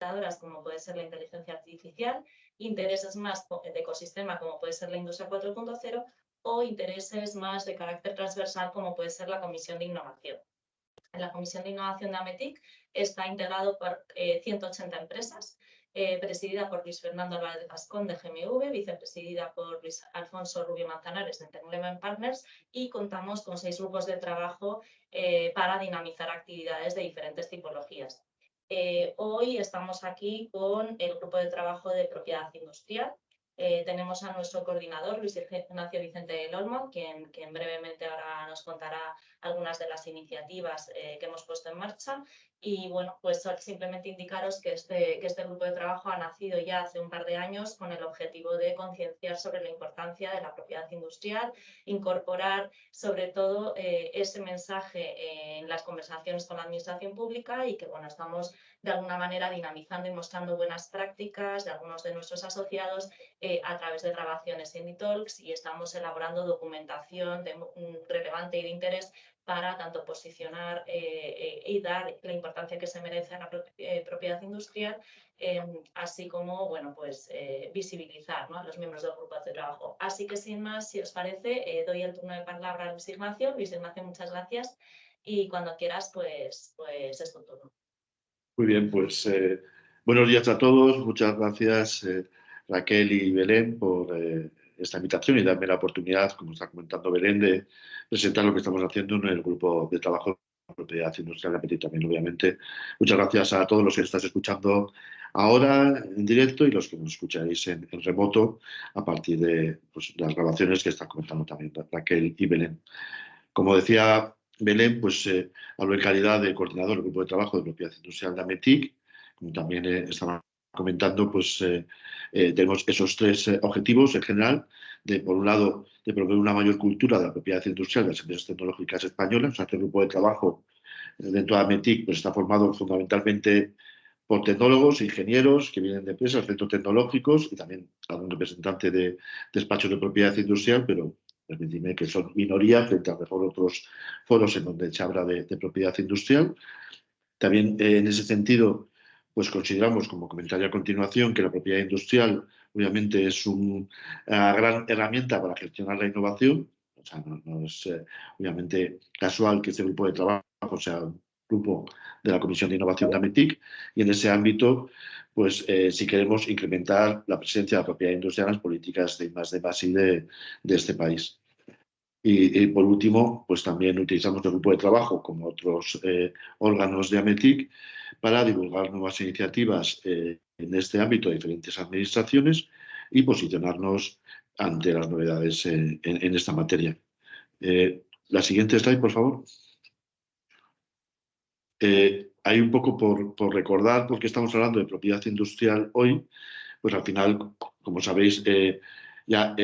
facilitadoras, como puede ser la inteligencia artificial, intereses más de ecosistema, como puede ser la industria 4.0, o intereses más de carácter transversal, como puede ser la Comisión de Innovación. En la Comisión de Innovación de AMETIC está integrado por 180 empresas, presidida por Luis Fernando Álvarez Gascón de GMV, vicepresidida por Luis Alfonso Rubio Manzanares de Teclemen Partners, y contamos con 6 grupos de trabajo para dinamizar actividades de diferentes tipologías. Hoy estamos aquí con el grupo de trabajo de propiedad industrial. Tenemos a nuestro coordinador, Luis Ignacio Vicente del Olmo, quien brevemente ahora nos contará algunas de las iniciativas que hemos puesto en marcha. Y bueno, pues simplemente indicaros que este grupo de trabajo ha nacido ya hace un par de años con el objetivo de concienciar sobre la importancia de la propiedad industrial, incorporar sobre todo ese mensaje en las conversaciones con la administración pública, y que bueno, estamos de alguna manera dinamizando y mostrando buenas prácticas de algunos de nuestros asociados a través de grabaciones en e-talks, y estamos elaborando documentación relevante y de interés para tanto posicionar y dar la importancia que se merece a la propiedad industrial, así como bueno, pues, visibilizar, ¿no?, a los miembros del grupo de trabajo. Así que sin más, si os parece, doy el turno de palabra a Luis Ignacio. Luis Ignacio, muchas gracias, y cuando quieras, pues es tu turno. Muy bien, pues buenos días a todos. Muchas gracias Raquel y Belén por esta invitación y darme la oportunidad, como está comentando Belén, de presentar lo que estamos haciendo en el grupo de trabajo de propiedad industrial de AMETIC también, obviamente. Muchas gracias a todos los que estáis escuchando ahora en directo y los que nos escucharéis en remoto a partir de pues, las grabaciones que están comentando también Raquel y Belén. Como decía Belén, pues hablo en calidad de coordinador del grupo de trabajo de propiedad industrial de AMETIC. Como también estaba comentando, pues tenemos esos 3 objetivos en general, de por un lado, de promover una mayor cultura de la propiedad industrial de las empresas tecnológicas españolas. O sea, este grupo de trabajo dentro de AMETIC pues, está formado fundamentalmente por tecnólogos, ingenieros que vienen de empresas, centros tecnológicos y también algún representante de despachos de propiedad industrial, pero permíteme que son minoría frente a mejor otros foros en donde se habla de propiedad industrial. También en ese sentido, pues consideramos, como comentaré a continuación, que la propiedad industrial obviamente es una gran herramienta para gestionar la innovación. O sea, no es obviamente casual que este grupo de trabajo sea un grupo de la Comisión de Innovación de AMETIC, y en ese ámbito, pues si queremos incrementar la presencia de la propiedad industrial en las políticas de I+D+I de este país. Y por último, pues también utilizamos el grupo de trabajo, como otros órganos de AMETIC, para divulgar nuevas iniciativas en este ámbito de diferentes administraciones y posicionarnos ante las novedades en esta materia. La siguiente slide, por favor. Hay un poco por recordar por qué estamos hablando de propiedad industrial hoy. Pues al final, como sabéis, ya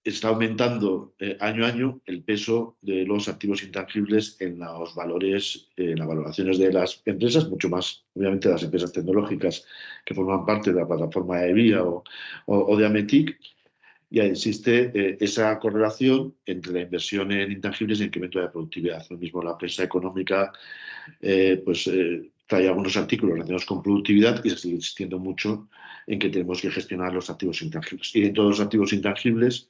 está aumentando año a año el peso de los activos intangibles en los valores, en las valoraciones de las empresas, mucho más, obviamente, de las empresas tecnológicas que forman parte de la plataforma de EVIA o de AMETIC. Ya existe esa correlación entre la inversión en intangibles y el incremento de la productividad. Lo mismo la prensa económica trae algunos artículos relacionados con productividad y se sigue insistiendo mucho en que tenemos que gestionar los activos intangibles. Y dentro de los activos intangibles,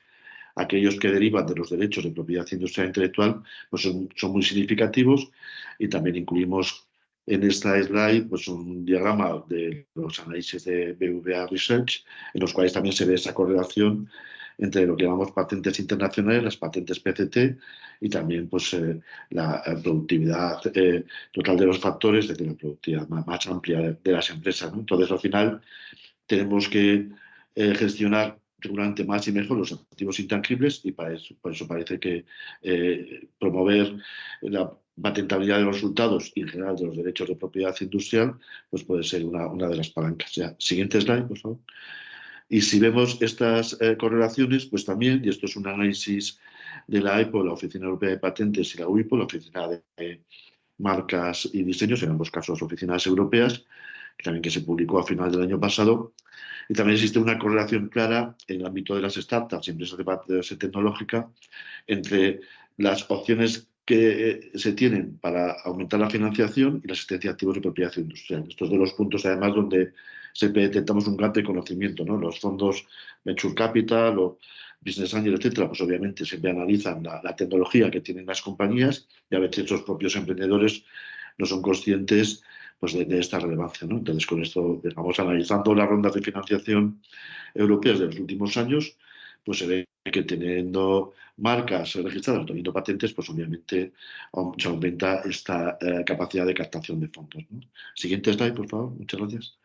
aquellos que derivan de los derechos de propiedad industrial intelectual pues son muy significativos, y también incluimos en esta slide pues, un diagrama de los análisis de BVA Research, en los cuales también se ve esa correlación entre lo que llamamos patentes internacionales, las patentes PCT, y también pues, la productividad total de los factores, desde la productividad más amplia de las empresas, ¿no? Entonces, al final, tenemos que gestionar regularmente más y mejor los activos intangibles, y por eso parece que promover la patentabilidad de los resultados y en general de los derechos de propiedad industrial pues puede ser una de las palancas. Ya, siguiente slide, por favor. Y si vemos estas correlaciones, pues también, y esto es un análisis de la EPO, la Oficina Europea de Patentes, y la UIPO, la Oficina de Marcas y Diseños, en ambos casos oficinas europeas, también que se publicó a final del año pasado. Y también existe una correlación clara en el ámbito de las startups y empresas de base tecnológica entre las opciones que se tienen para aumentar la financiación y la asistencia de activos de propiedad industrial. Estos son de los puntos, además, donde siempre detectamos un gap de conocimiento, ¿no? Los fondos Venture Capital o Business Angel, etcétera, pues obviamente siempre analizan la tecnología que tienen las compañías y a veces los propios emprendedores no son conscientes pues, de esta relevancia, ¿no? Entonces, con esto, digamos, analizando las rondas de financiación europeas de los últimos años, pues se ve que teniendo marcas registradas, teniendo patentes, pues obviamente se aumenta esta capacidad de captación de fondos, ¿no? Siguiente slide, por favor. Muchas gracias.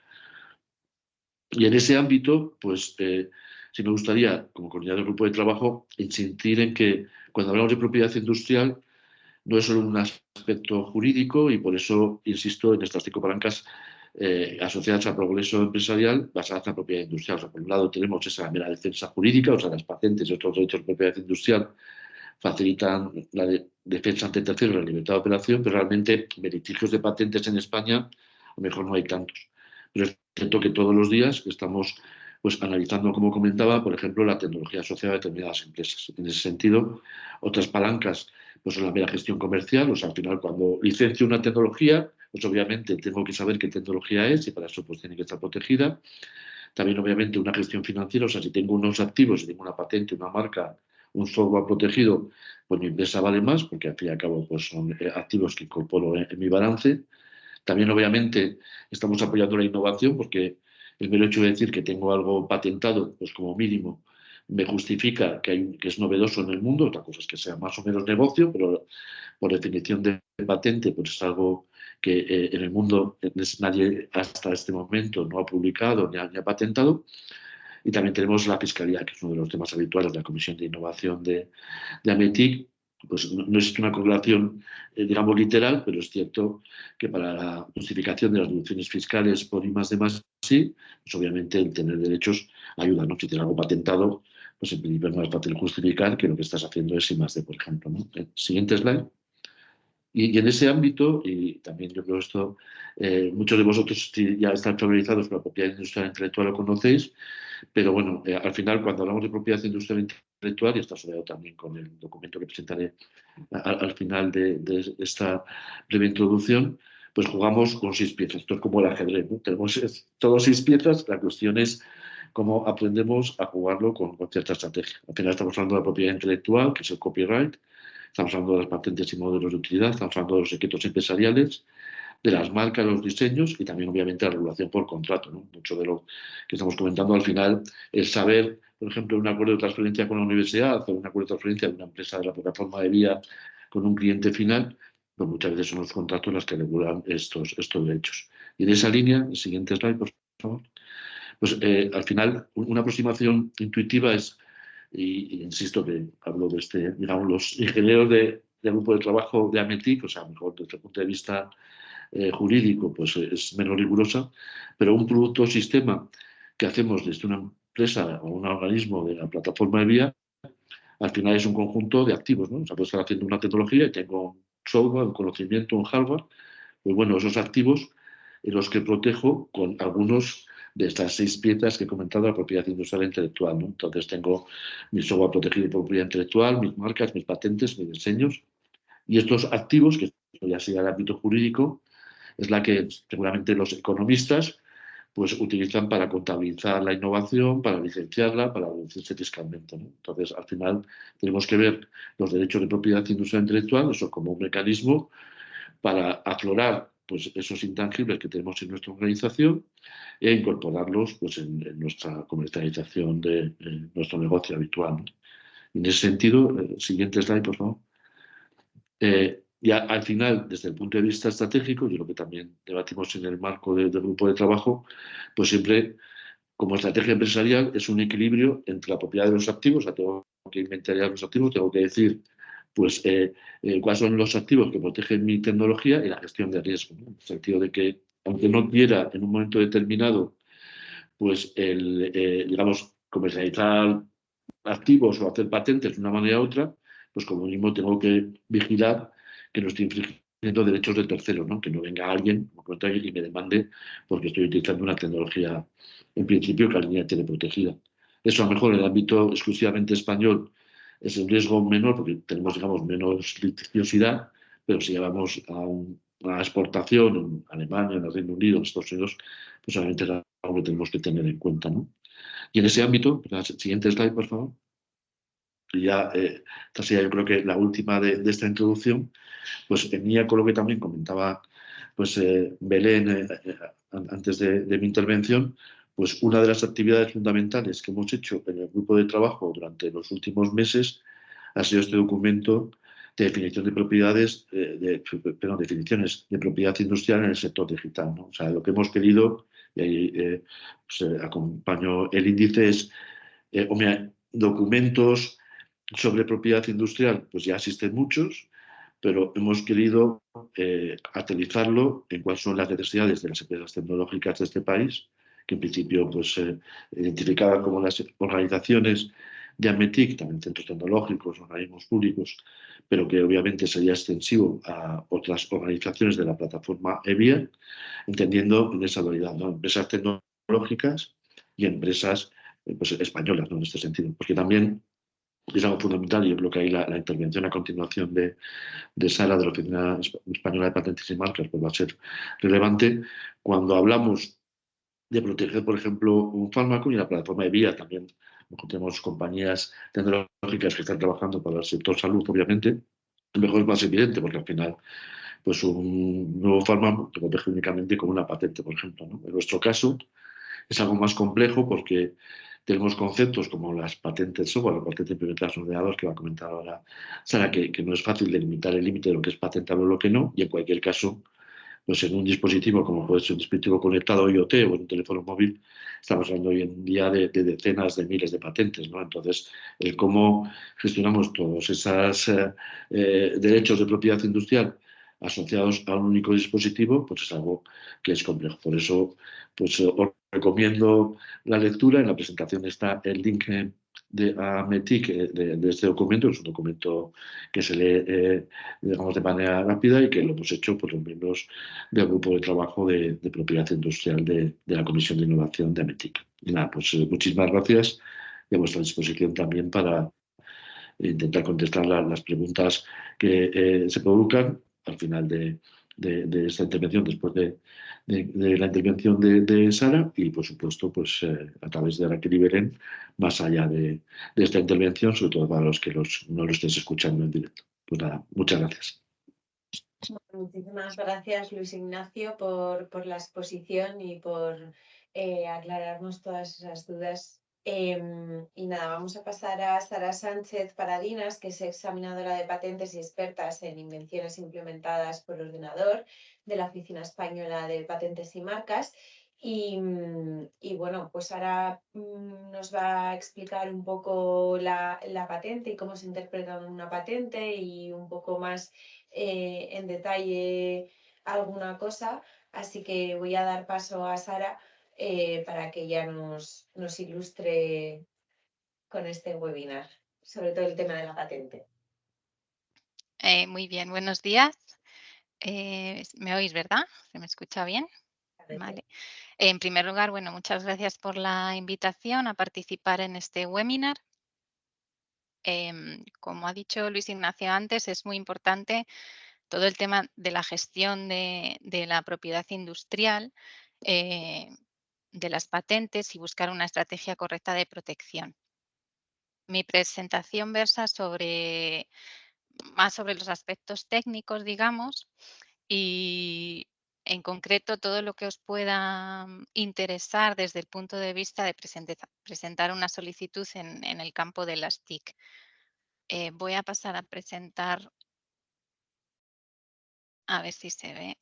Y en ese ámbito, pues sí me gustaría, como coordinador del grupo de trabajo, insistir en que cuando hablamos de propiedad industrial no es solo un aspecto jurídico y por eso insisto en estas 5 palancas asociadas al progreso empresarial basadas en la propiedad industrial. O sea, por un lado tenemos esa mera defensa jurídica, o sea, las patentes y otros derechos de propiedad industrial facilitan la defensa ante terceros, la libertad de operación, pero realmente litigios de patentes en España a lo mejor no hay tantos. Pero es cierto que todos los días estamos pues, analizando, como comentaba, por ejemplo, la tecnología asociada a determinadas empresas. En ese sentido, otras palancas pues, son la mera gestión comercial. O sea, al final, cuando licencio una tecnología, pues obviamente tengo que saber qué tecnología es y para eso pues, tiene que estar protegida. También, obviamente, una gestión financiera. O sea, si tengo unos activos, si tengo una patente, una marca, un software protegido, pues mi empresa vale más, porque al fin y al cabo pues, son activos que incorporo en mi balance. También, obviamente, estamos apoyando la innovación porque el mero hecho de decir que tengo algo patentado, pues como mínimo, me justifica que es novedoso en el mundo. Otra cosa es que sea más o menos negocio, pero por definición de patente, pues es algo que en el mundo nadie hasta este momento no ha publicado ni ha patentado. Y también tenemos la fiscalía, que es uno de los temas habituales de la Comisión de Innovación de AMETIC. Pues no existe una correlación, digamos, literal, pero es cierto que para la justificación de las deducciones fiscales por I+D+I, pues obviamente el tener derechos ayuda, ¿no? Si tienes algo patentado, pues en principio es más fácil justificar que lo que estás haciendo es I+D, por ejemplo, ¿no? Siguiente slide. Y en ese ámbito, y también yo creo esto, muchos de vosotros ya están familiarizados con la propiedad industrial intelectual, lo conocéis, pero bueno, al final cuando hablamos de propiedad industrial intelectual, y está asociado también con el documento que presentaré al final de esta breve introducción, pues jugamos con 6 piezas. Esto es como el ajedrez, ¿no? Tenemos todos 6 piezas, la cuestión es cómo aprendemos a jugarlo con cierta estrategia. Al final estamos hablando de la propiedad intelectual, que es el copyright, estamos hablando de las patentes y modelos de utilidad, estamos hablando de los secretos empresariales, de las marcas, los diseños y también, obviamente, la regulación por contrato, ¿no? Mucho de lo que estamos comentando al final es saber, por ejemplo, un acuerdo de transferencia con la universidad o un acuerdo de transferencia de una empresa de la plataforma de vía con un cliente final, pues muchas veces son los contratos los que regulan estos derechos. Y en esa línea, el siguiente slide, por favor, pues al final una aproximación intuitiva es, y insisto que hablo de digamos, los ingenieros del grupo de trabajo de AMETIC, o sea, mejor desde el punto de vista jurídico, pues es menos rigurosa, pero un producto o sistema que hacemos desde una empresa o un organismo de la plataforma de vía, al final es un conjunto de activos, ¿no? O sea, puedo estar haciendo una tecnología y tengo un software, un conocimiento, un hardware, pues bueno, esos activos en los que protejo con algunos de estas 6 piezas que he comentado, la propiedad industrial e intelectual, ¿no? Entonces tengo mi software protegido por propiedad intelectual, mis marcas, mis patentes, mis diseños, y estos activos, que ya sea el ámbito jurídico, es la que seguramente los economistas pues utilizan para contabilizar la innovación, para licenciarla, para reducirse fiscalmente, ¿no? Entonces, al final, tenemos que ver los derechos de propiedad industrial intelectual, eso como un mecanismo para aflorar pues, esos intangibles que tenemos en nuestra organización e incorporarlos pues, en nuestra comercialización de nuestro negocio habitual, ¿no? En ese sentido, siguiente slide, por favor. Y al final, desde el punto de vista estratégico, yo lo que también debatimos en el marco del grupo de trabajo, pues siempre como estrategia empresarial es un equilibrio entre la propiedad de los activos, o sea, tengo que inventariar los activos, tengo que decir pues cuáles son los activos que protegen mi tecnología y la gestión de riesgo, ¿no? En el sentido de que, aunque no quiera en un momento determinado, pues digamos, comercializar activos o hacer patentes de una manera u otra, pues como mínimo tengo que vigilar que no estoy infringiendo derechos de terceros, ¿no? Que no venga alguien y me demande porque estoy utilizando una tecnología, en principio, que la línea tiene protegida. Eso a lo mejor en el ámbito exclusivamente español es un riesgo menor porque tenemos, digamos, menos litigiosidad, pero si llevamos a exportación en Alemania, en el Reino Unido, en Estados Unidos, pues obviamente es algo que tenemos que tener en cuenta, ¿no? Y en ese ámbito, la siguiente slide, por favor. Y ya, esta sería yo creo que la última de esta introducción, pues venía con lo que también comentaba pues, Belén antes de mi intervención, pues una de las actividades fundamentales que hemos hecho en el grupo de trabajo durante los últimos meses ha sido este documento de definición de propiedades, perdón, definiciones de propiedad industrial en el sector digital, ¿no? O sea, lo que hemos querido, y ahí pues, acompaño el índice, es documentos sobre propiedad industrial, pues ya existen muchos, pero hemos querido aterrizarlo en cuáles son las necesidades de las empresas tecnológicas de este país, que en principio pues identificadas como las organizaciones de AMETIC, también centros tecnológicos, organismos públicos, pero que obviamente sería extensivo a otras organizaciones de la plataforma EVIA, entendiendo en esa dualidad, ¿no? Empresas tecnológicas y empresas pues, españolas, ¿no? En este sentido, porque también es algo fundamental y yo creo que ahí la intervención a continuación de Sara de la Oficina Española de Patentes y Marcas pues va a ser relevante cuando hablamos de proteger, por ejemplo, un fármaco y la plataforma de Vía también. Tenemos compañías tecnológicas que están trabajando para el sector salud, obviamente. A lo mejor es más evidente porque al final pues un nuevo fármaco se protege únicamente con una patente, por ejemplo, ¿no? En nuestro caso, es algo más complejo porque tenemos conceptos como las patentes de software, las patentes implementadas en ordenadores, que va a comentar ahora Sara, que no es fácil delimitar el límite de lo que es patentable o lo que no, y en cualquier caso, pues en un dispositivo como puede ser un dispositivo conectado IoT o en un teléfono móvil, estamos hablando hoy en día de decenas de miles de patentes, ¿no? Entonces, el cómo gestionamos todos esos derechos de propiedad industrial asociados a un único dispositivo, pues es algo que es complejo. Por eso, pues os recomiendo la lectura. En la presentación está el link de AMETIC de este documento. Es un documento que se lee, digamos, de manera rápida y que lo hemos hecho por los miembros del grupo de trabajo de propiedad industrial de la Comisión de Innovación de AMETIC. Y nada, pues muchísimas gracias y a vuestra disposición también para intentar contestar las preguntas que se produzcan al final de esta intervención, después de la intervención de Sara y, por supuesto, pues a través de Raquel y Belén, más allá de esta intervención, sobre todo para los que no lo estéis escuchando en directo. Pues nada, muchas gracias. Muchísimas gracias, Luis Ignacio, por la exposición y por aclararnos todas esas dudas. Y nada, vamos a pasar a Sara Sánchez Paradinas, que es examinadora de patentes y expertas en invenciones implementadas por ordenador de la Oficina Española de Patentes y Marcas. Y bueno, pues ahora nos va a explicar un poco la patente y cómo se interpreta una patente y un poco más en detalle alguna cosa. Así que voy a dar paso a Sara para que ella nos ilustre con este webinar, sobre todo el tema de la patente. Muy bien, buenos días. ¿Me oís, verdad? ¿Se me escucha bien? Vale. En primer lugar, bueno, muchas gracias por la invitación a participar en este webinar. Como ha dicho Luis Ignacio antes, es muy importante todo el tema de la gestión de la propiedad industrial, de las patentes y buscar una estrategia correcta de protección. Mi presentación versa más sobre los aspectos técnicos, digamos, y en concreto todo lo que os pueda interesar desde el punto de vista de presentar una solicitud en el campo de las TIC. Voy a pasar a presentar, a ver si se ve.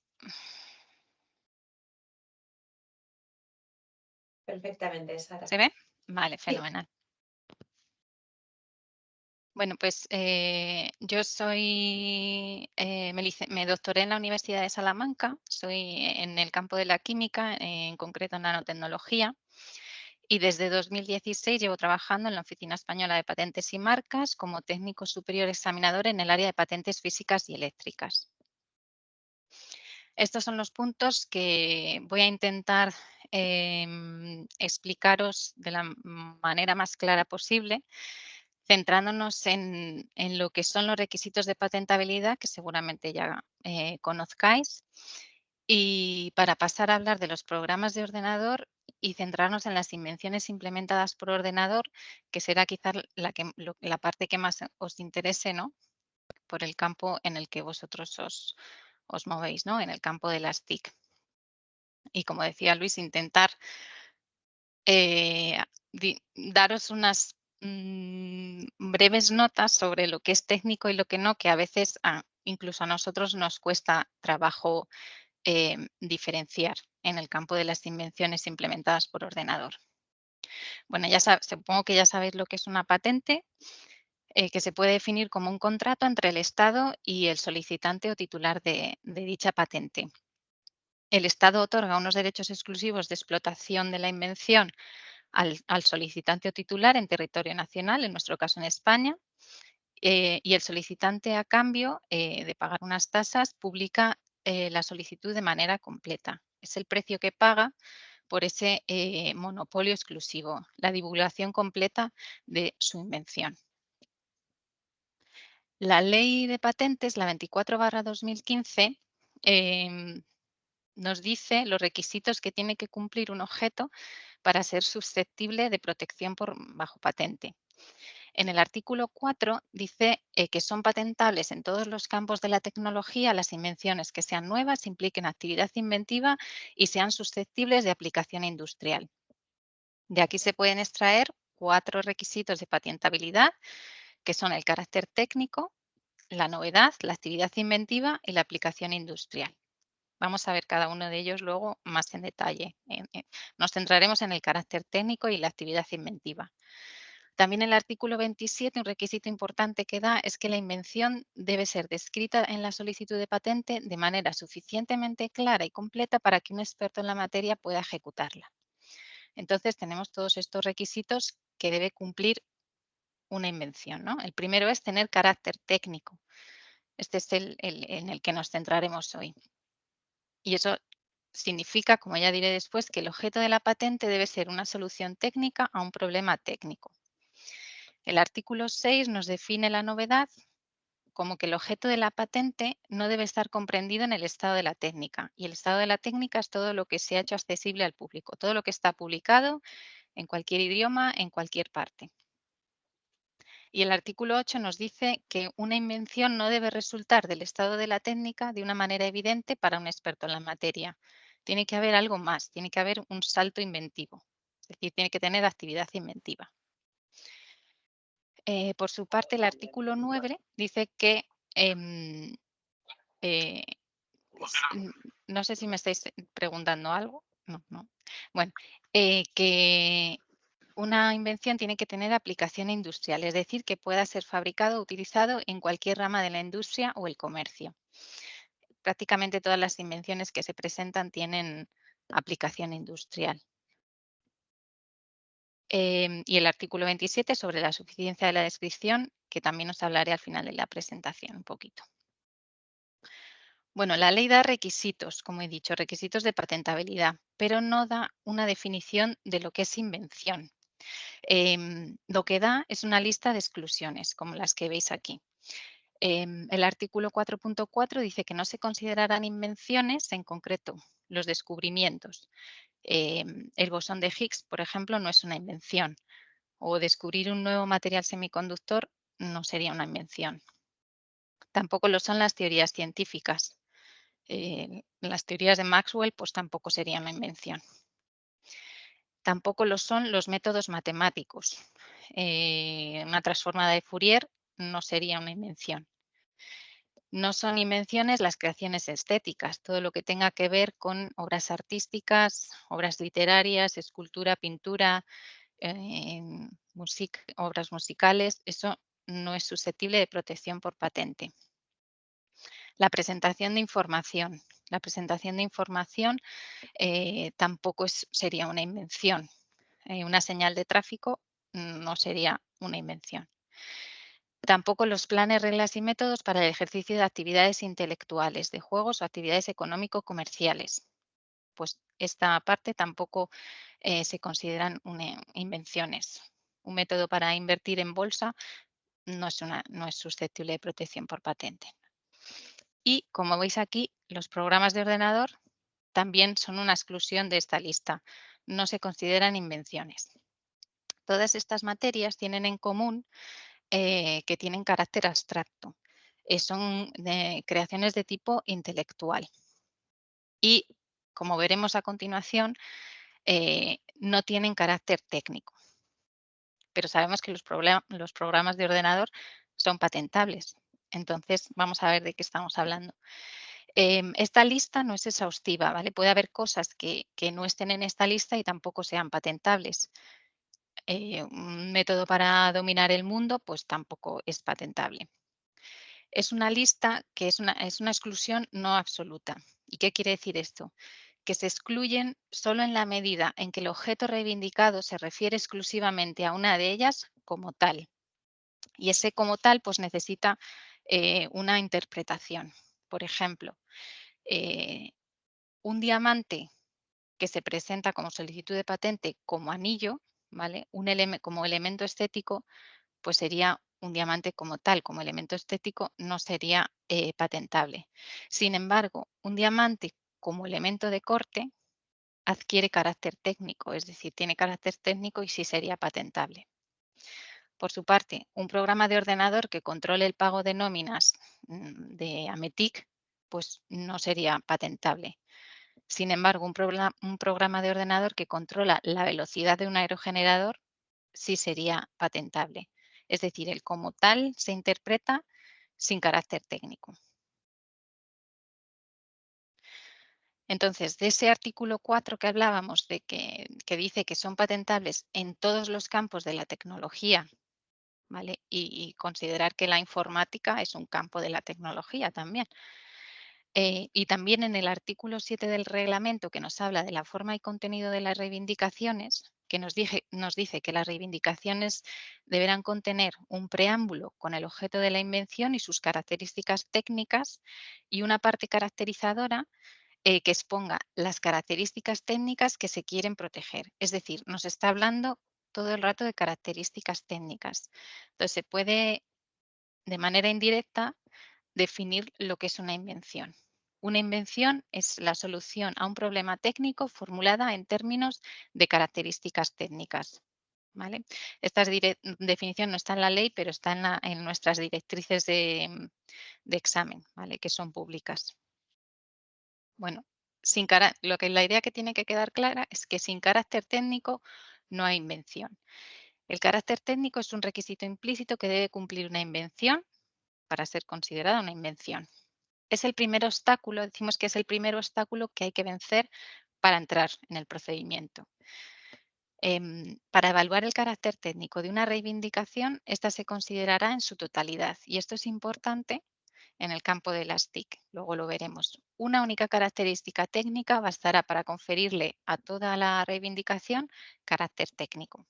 Perfectamente, Sara. ¿Se ve? Vale, fenomenal. Bueno, pues yo me doctoré en la Universidad de Salamanca, soy en el campo de la química, en concreto en nanotecnología, y desde 2016 llevo trabajando en la Oficina Española de Patentes y Marcas como técnico superior examinador en el área de patentes físicas y eléctricas. Estos son los puntos que voy a intentar explicaros de la manera más clara posible, centrándonos en lo que son los requisitos de patentabilidad, que seguramente ya conozcáis, y para pasar a hablar de los programas de ordenador y centrarnos en las invenciones implementadas por ordenador, que será quizás la parte que más os interese, ¿no? Por el campo en el que vosotros os movéis, ¿no? En el campo de las TIC. Y como decía Luis, intentar daros unas breves notas sobre lo que es técnico y lo que no, que a veces incluso a nosotros nos cuesta trabajo diferenciar en el campo de las invenciones implementadas por ordenador. Bueno, supongo que ya sabéis lo que es una patente, que se puede definir como un contrato entre el Estado y el solicitante o titular de dicha patente. El Estado otorga unos derechos exclusivos de explotación de la invención al solicitante o titular en territorio nacional, en nuestro caso en España, y el solicitante, a cambio de pagar unas tasas, publica la solicitud de manera completa. Es el precio que paga por ese monopolio exclusivo, la divulgación completa de su invención. La Ley de Patentes, la 24/2015, nos dice los requisitos que tiene que cumplir un objeto para ser susceptible de protección bajo patente. En el artículo 4 dice que son patentables en todos los campos de la tecnología las invenciones que sean nuevas, impliquen actividad inventiva y sean susceptibles de aplicación industrial. De aquí se pueden extraer 4 requisitos de patentabilidad, que son el carácter técnico, la novedad, la actividad inventiva y la aplicación industrial. Vamos a ver cada uno de ellos luego más en detalle. Nos centraremos en el carácter técnico y la actividad inventiva. También el artículo 27, un requisito importante que da es que la invención debe ser descrita en la solicitud de patente de manera suficientemente clara y completa para que un experto en la materia pueda ejecutarla. Entonces, tenemos todos estos requisitos que debe cumplir una invención, ¿no? El primero es tener carácter técnico. Este es el en el que nos centraremos hoy. Y eso significa, como ya diré después, que el objeto de la patente debe ser una solución técnica a un problema técnico. El artículo 6 nos define la novedad como que el objeto de la patente no debe estar comprendido en el estado de la técnica. Y el estado de la técnica es todo lo que se ha hecho accesible al público, todo lo que está publicado en cualquier idioma, en cualquier parte. Y el artículo 8 nos dice que una invención no debe resultar del estado de la técnica de una manera evidente para un experto en la materia. Tiene que haber algo más, tiene que haber un salto inventivo, es decir, tiene que tener actividad inventiva. Por su parte, el artículo 9 dice que, no sé si me estáis preguntando algo. No. Bueno, que una invención tiene que tener aplicación industrial, es decir, que pueda ser fabricado o utilizado en cualquier rama de la industria o el comercio. Prácticamente todas las invenciones que se presentan tienen aplicación industrial. Y el artículo 27 sobre la suficiencia de la descripción, que también os hablaré al final de la presentación un poquito. Bueno, la ley da requisitos, como he dicho, requisitos de patentabilidad, pero no da una definición de lo que es invención. Lo que da es una lista de exclusiones, como las que veis aquí. El artículo 4.4 dice que no se considerarán invenciones, en concreto, los descubrimientos. El bosón de Higgs, por ejemplo, no es una invención. O descubrir un nuevo material semiconductor no sería una invención. Tampoco lo son las teorías científicas. Las teorías de Maxwell pues tampoco serían una invención. Tampoco lo son los métodos matemáticos. Una transformada de Fourier no sería una invención. No son invenciones las creaciones estéticas, todo lo que tenga que ver con obras artísticas, obras literarias, escultura, pintura, obras musicales, eso no es susceptible de protección por patente. La presentación de información. La presentación de información tampoco sería una invención. Una señal de tráfico no sería una invención. Tampoco los planes, reglas y métodos para el ejercicio de actividades intelectuales, de juegos o actividades económico-comerciales. Pues esta parte tampoco se consideran invenciones. un método para invertir en bolsa, no es susceptible de protección por patente. Y como veis aquí, los programas de ordenador también son una exclusión de esta lista. No se consideran invenciones. Todas estas materias tienen en común que tienen carácter abstracto. Son creaciones de tipo intelectual. Y, como veremos a continuación, no tienen carácter técnico. Pero sabemos que los programas de ordenador son patentables. Entonces, vamos a ver de qué estamos hablando. Esta lista no es exhaustiva, ¿vale? Puede haber cosas que no estén en esta lista y tampoco sean patentables. Un método para dominar el mundo, pues tampoco es patentable. Es una lista que es una exclusión no absoluta. ¿Y qué quiere decir esto? Que se excluyen solo en la medida en que el objeto reivindicado se refiere exclusivamente a una de ellas como tal. Y ese como tal pues necesita una interpretación. Por ejemplo, un diamante que se presenta como solicitud de patente como anillo, ¿vale? Como elemento estético, pues sería un diamante como tal, como elemento estético, no sería patentable. Sin embargo, un diamante como elemento de corte adquiere carácter técnico, es decir, tiene carácter técnico y sí sería patentable. Por su parte, un programa de ordenador que controle el pago de nóminas de Ametic, pues no sería patentable. Sin embargo, un programa de ordenador que controla la velocidad de un aerogenerador sí sería patentable. Es decir, el como tal se interpreta sin carácter técnico. Entonces, de ese artículo 4 que hablábamos, de que dice que son patentables en todos los campos de la tecnología, ¿vale? Y considerar que la informática es un campo de la tecnología también. Y también en el artículo 7 del reglamento, que nos habla de la forma y contenido de las reivindicaciones, que nos dice que las reivindicaciones deberán contener un preámbulo con el objeto de la invención y sus características técnicas y una parte caracterizadora que exponga las características técnicas que se quieren proteger. Es decir, nos está hablando todo el rato de características técnicas. Entonces, se puede, de manera indirecta, definir lo que es una invención. Una invención es la solución a un problema técnico formulada en términos de características técnicas. ¿Vale? Esta definición no está en la ley, pero está en nuestras directrices de examen, ¿vale? Que son públicas. Bueno, la idea que tiene que quedar clara es que sin carácter técnico no hay invención. El carácter técnico es un requisito implícito que debe cumplir una invención para ser considerada una invención. Es el primer obstáculo, decimos que es el primer obstáculo que hay que vencer para entrar en el procedimiento. Para evaluar el carácter técnico de una reivindicación, esta se considerará en su totalidad y esto es importante en el campo de las TIC, luego lo veremos. Una única característica técnica bastará para conferirle a toda la reivindicación carácter técnico.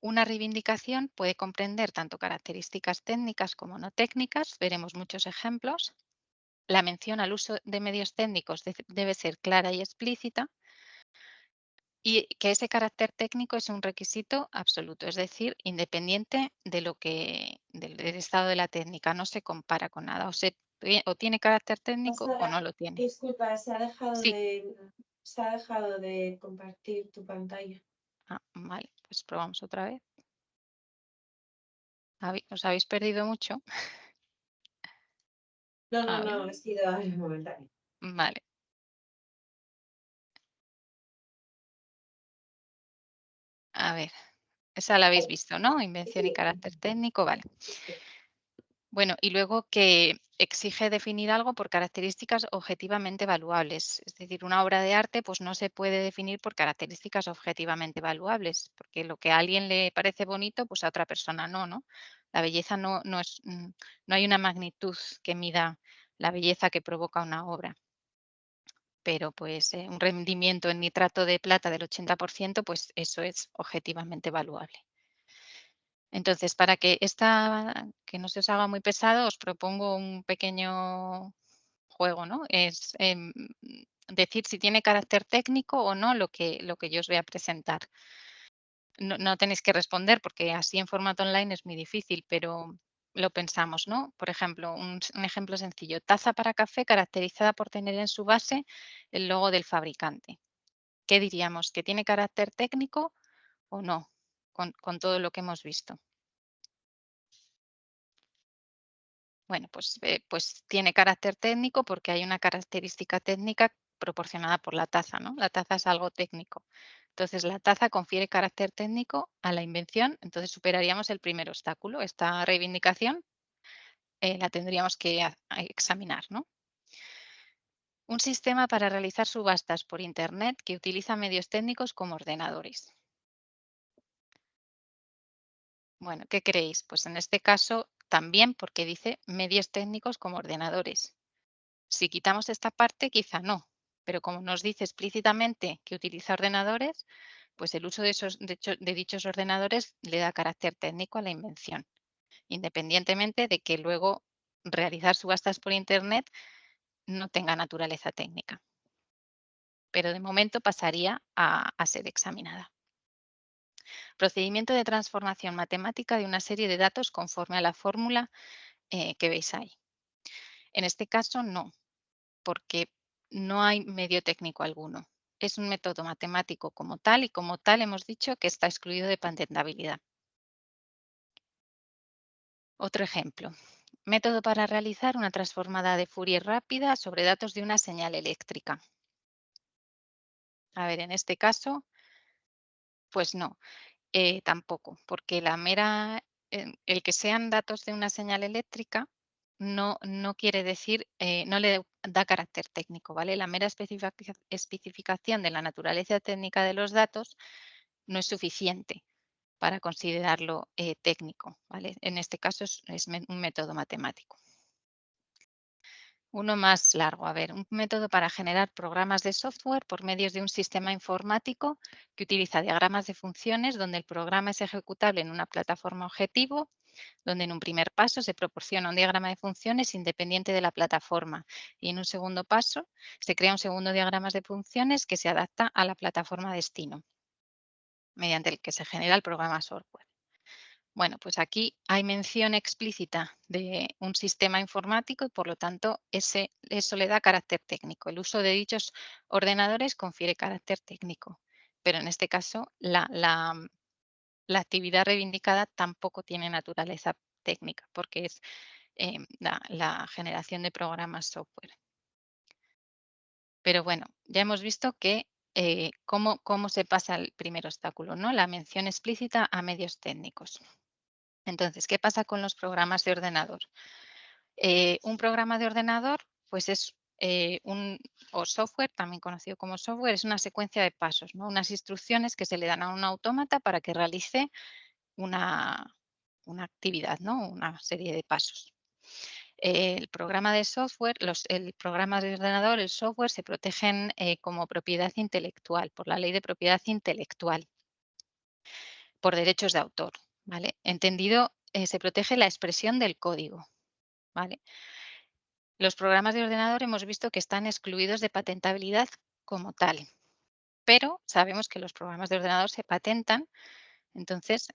Una reivindicación puede comprender tanto características técnicas como no técnicas, veremos muchos ejemplos. La mención al uso de medios técnicos debe ser clara y explícita y que ese carácter técnico es un requisito absoluto, es decir, independiente de del estado de la técnica, no se compara con nada, o tiene carácter técnico o no lo tiene. Disculpa, Sí. se ha dejado de compartir tu pantalla. Vale, pues probamos otra vez. ¿Os habéis perdido mucho? No, A ver, ha sido algo momentáneo. vale. A ver, esa la habéis visto, ¿no? Invención y carácter técnico, vale. Bueno, y luego que exige definir algo por características objetivamente evaluables. Es decir, una obra de arte pues no se puede definir por características objetivamente evaluables, porque lo que a alguien le parece bonito, pues a otra persona no, ¿no? La belleza no hay una magnitud que mida la belleza que provoca una obra. Pero pues un rendimiento en nitrato de plata del 80%, pues eso es objetivamente evaluable. Entonces, para que no se os haga muy pesado, os propongo un pequeño juego, ¿no? Es decir si tiene carácter técnico o no lo que yo os voy a presentar. no tenéis que responder porque así en formato online es muy difícil, pero lo pensamos, ¿no? Por ejemplo, un ejemplo sencillo, taza para café caracterizada por tener en su base el logo del fabricante. ¿Qué diríamos? ¿Que tiene carácter técnico o no? Con todo lo que hemos visto. Bueno, pues tiene carácter técnico porque hay una característica técnica proporcionada por la taza, ¿no? La taza es algo técnico. Entonces, la taza confiere carácter técnico a la invención, entonces superaríamos el primer obstáculo. Esta reivindicación la tendríamos que a examinar, ¿no? Un sistema para realizar subastas por Internet que utiliza medios técnicos como ordenadores. Bueno, ¿qué creéis? Pues en este caso también porque dice medios técnicos como ordenadores. Si quitamos esta parte, quizá no, pero como nos dice explícitamente que utiliza ordenadores, pues el uso de dichos ordenadores le da carácter técnico a la invención, independientemente de que luego realizar subastas por Internet no tenga naturaleza técnica, pero de momento pasaría a ser examinada. Procedimiento de transformación matemática de una serie de datos conforme a la fórmula que veis ahí. En este caso, no, porque no hay medio técnico alguno. Es un método matemático como tal y como tal hemos dicho que está excluido de patentabilidad. Otro ejemplo. Método para realizar una transformada de Fourier rápida sobre datos de una señal eléctrica. A ver, en este caso, pues no, tampoco, porque el que sean datos de una señal eléctrica no quiere decir, no le da carácter técnico, ¿vale? La mera especificación de la naturaleza técnica de los datos no es suficiente para considerarlo técnico, ¿vale? En este caso es un método matemático. Uno más largo, a ver, un método para generar programas de software por medios de un sistema informático que utiliza diagramas de funciones donde el programa es ejecutable en una plataforma objetivo, donde en un primer paso se proporciona un diagrama de funciones independiente de la plataforma y en un segundo paso se crea un segundo diagrama de funciones que se adapta a la plataforma destino, mediante el que se genera el programa software. Bueno, pues aquí hay mención explícita de un sistema informático y por lo tanto eso le da carácter técnico. El uso de dichos ordenadores confiere carácter técnico, pero en este caso la actividad reivindicada tampoco tiene naturaleza técnica porque es la generación de programas software. Pero bueno, ya hemos visto que cómo se pasa el primer obstáculo, ¿no? La mención explícita a medios técnicos. Entonces, ¿qué pasa con los programas de ordenador? Un programa de ordenador, pues es o software, también conocido como software, es una secuencia de pasos, ¿no? Unas instrucciones que se le dan a un autómata para que realice una, una actividad, ¿no? Una serie de pasos. El programa de software, el programa de ordenador, el software se protegen como propiedad intelectual, por la ley de propiedad intelectual, por derechos de autor, ¿vale? Entendido, se protege la expresión del código, ¿vale? Los programas de ordenador hemos visto que están excluidos de patentabilidad como tal, pero sabemos que los programas de ordenador se patentan, entonces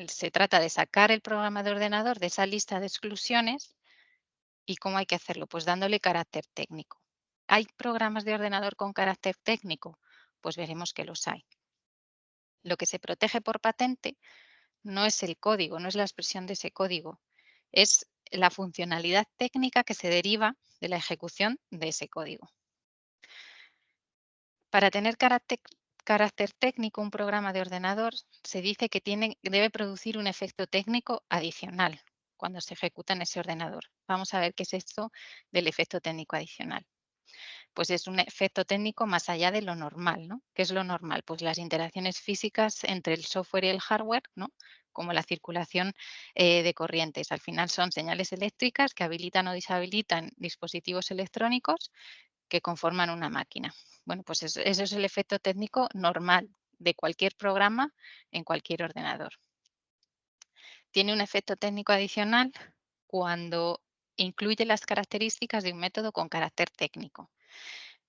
se trata de sacar el programa de ordenador de esa lista de exclusiones. ¿Y cómo hay que hacerlo? Pues dándole carácter técnico. ¿Hay programas de ordenador con carácter técnico? Pues veremos que los hay. Lo que se protege por patente no es el código, no es la expresión de ese código, es la funcionalidad técnica que se deriva de la ejecución de ese código. Para tener carácter técnico, un programa de ordenador se dice que debe producir un efecto técnico adicional cuando se ejecuta en ese ordenador. Vamos a ver qué es esto del efecto técnico adicional. Pues es un efecto técnico más allá de lo normal, ¿no? ¿Qué es lo normal? Pues las interacciones físicas entre el software y el hardware, ¿no? Como la circulación de corrientes. Al final son señales eléctricas que habilitan o deshabilitan dispositivos electrónicos que conforman una máquina. Bueno, pues eso es el efecto técnico normal de cualquier programa en cualquier ordenador. Tiene un efecto técnico adicional cuando incluye las características de un método con carácter técnico.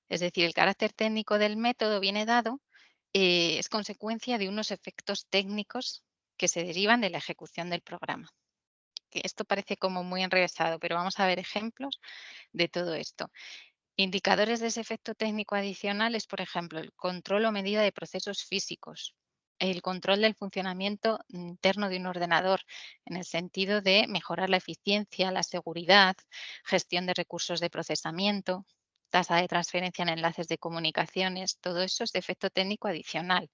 Es decir, el carácter técnico del método viene dado es consecuencia de unos efectos técnicos que se derivan de la ejecución del programa. Que esto parece como muy enrevesado, pero vamos a ver ejemplos de todo esto. Indicadores de ese efecto técnico adicional es, por ejemplo, el control o medida de procesos físicos, el control del funcionamiento interno de un ordenador, en el sentido de mejorar la eficiencia, la seguridad, gestión de recursos de procesamiento, tasa de transferencia en enlaces de comunicaciones, todo eso es de efecto técnico adicional.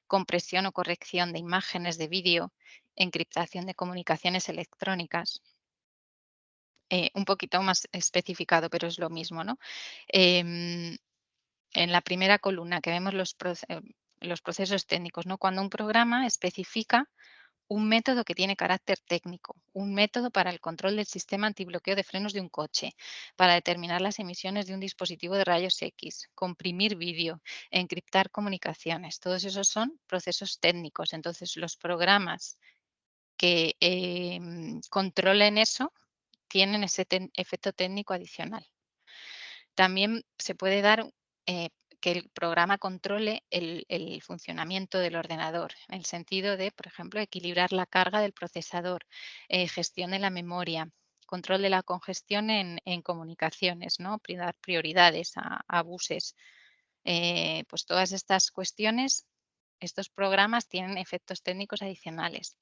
Compresión o corrección de imágenes, de vídeo, encriptación de comunicaciones electrónicas. Un poquito más especificado, pero es lo mismo, ¿no? En la primera columna que vemos los procesos técnicos, ¿no? Cuando un programa especifica un método que tiene carácter técnico, un método para el control del sistema antibloqueo de frenos de un coche, para determinar las emisiones de un dispositivo de rayos X, comprimir vídeo, encriptar comunicaciones. Todos esos son procesos técnicos. Entonces, los programas que controlen eso tienen ese efecto técnico adicional. También se puede dar que el programa controle el funcionamiento del ordenador, en el sentido de, por ejemplo, equilibrar la carga del procesador, gestión de la memoria, control de la congestión en comunicaciones, ¿no? Dar prioridades a buses. Pues todas estas cuestiones, estos programas tienen efectos técnicos adicionales.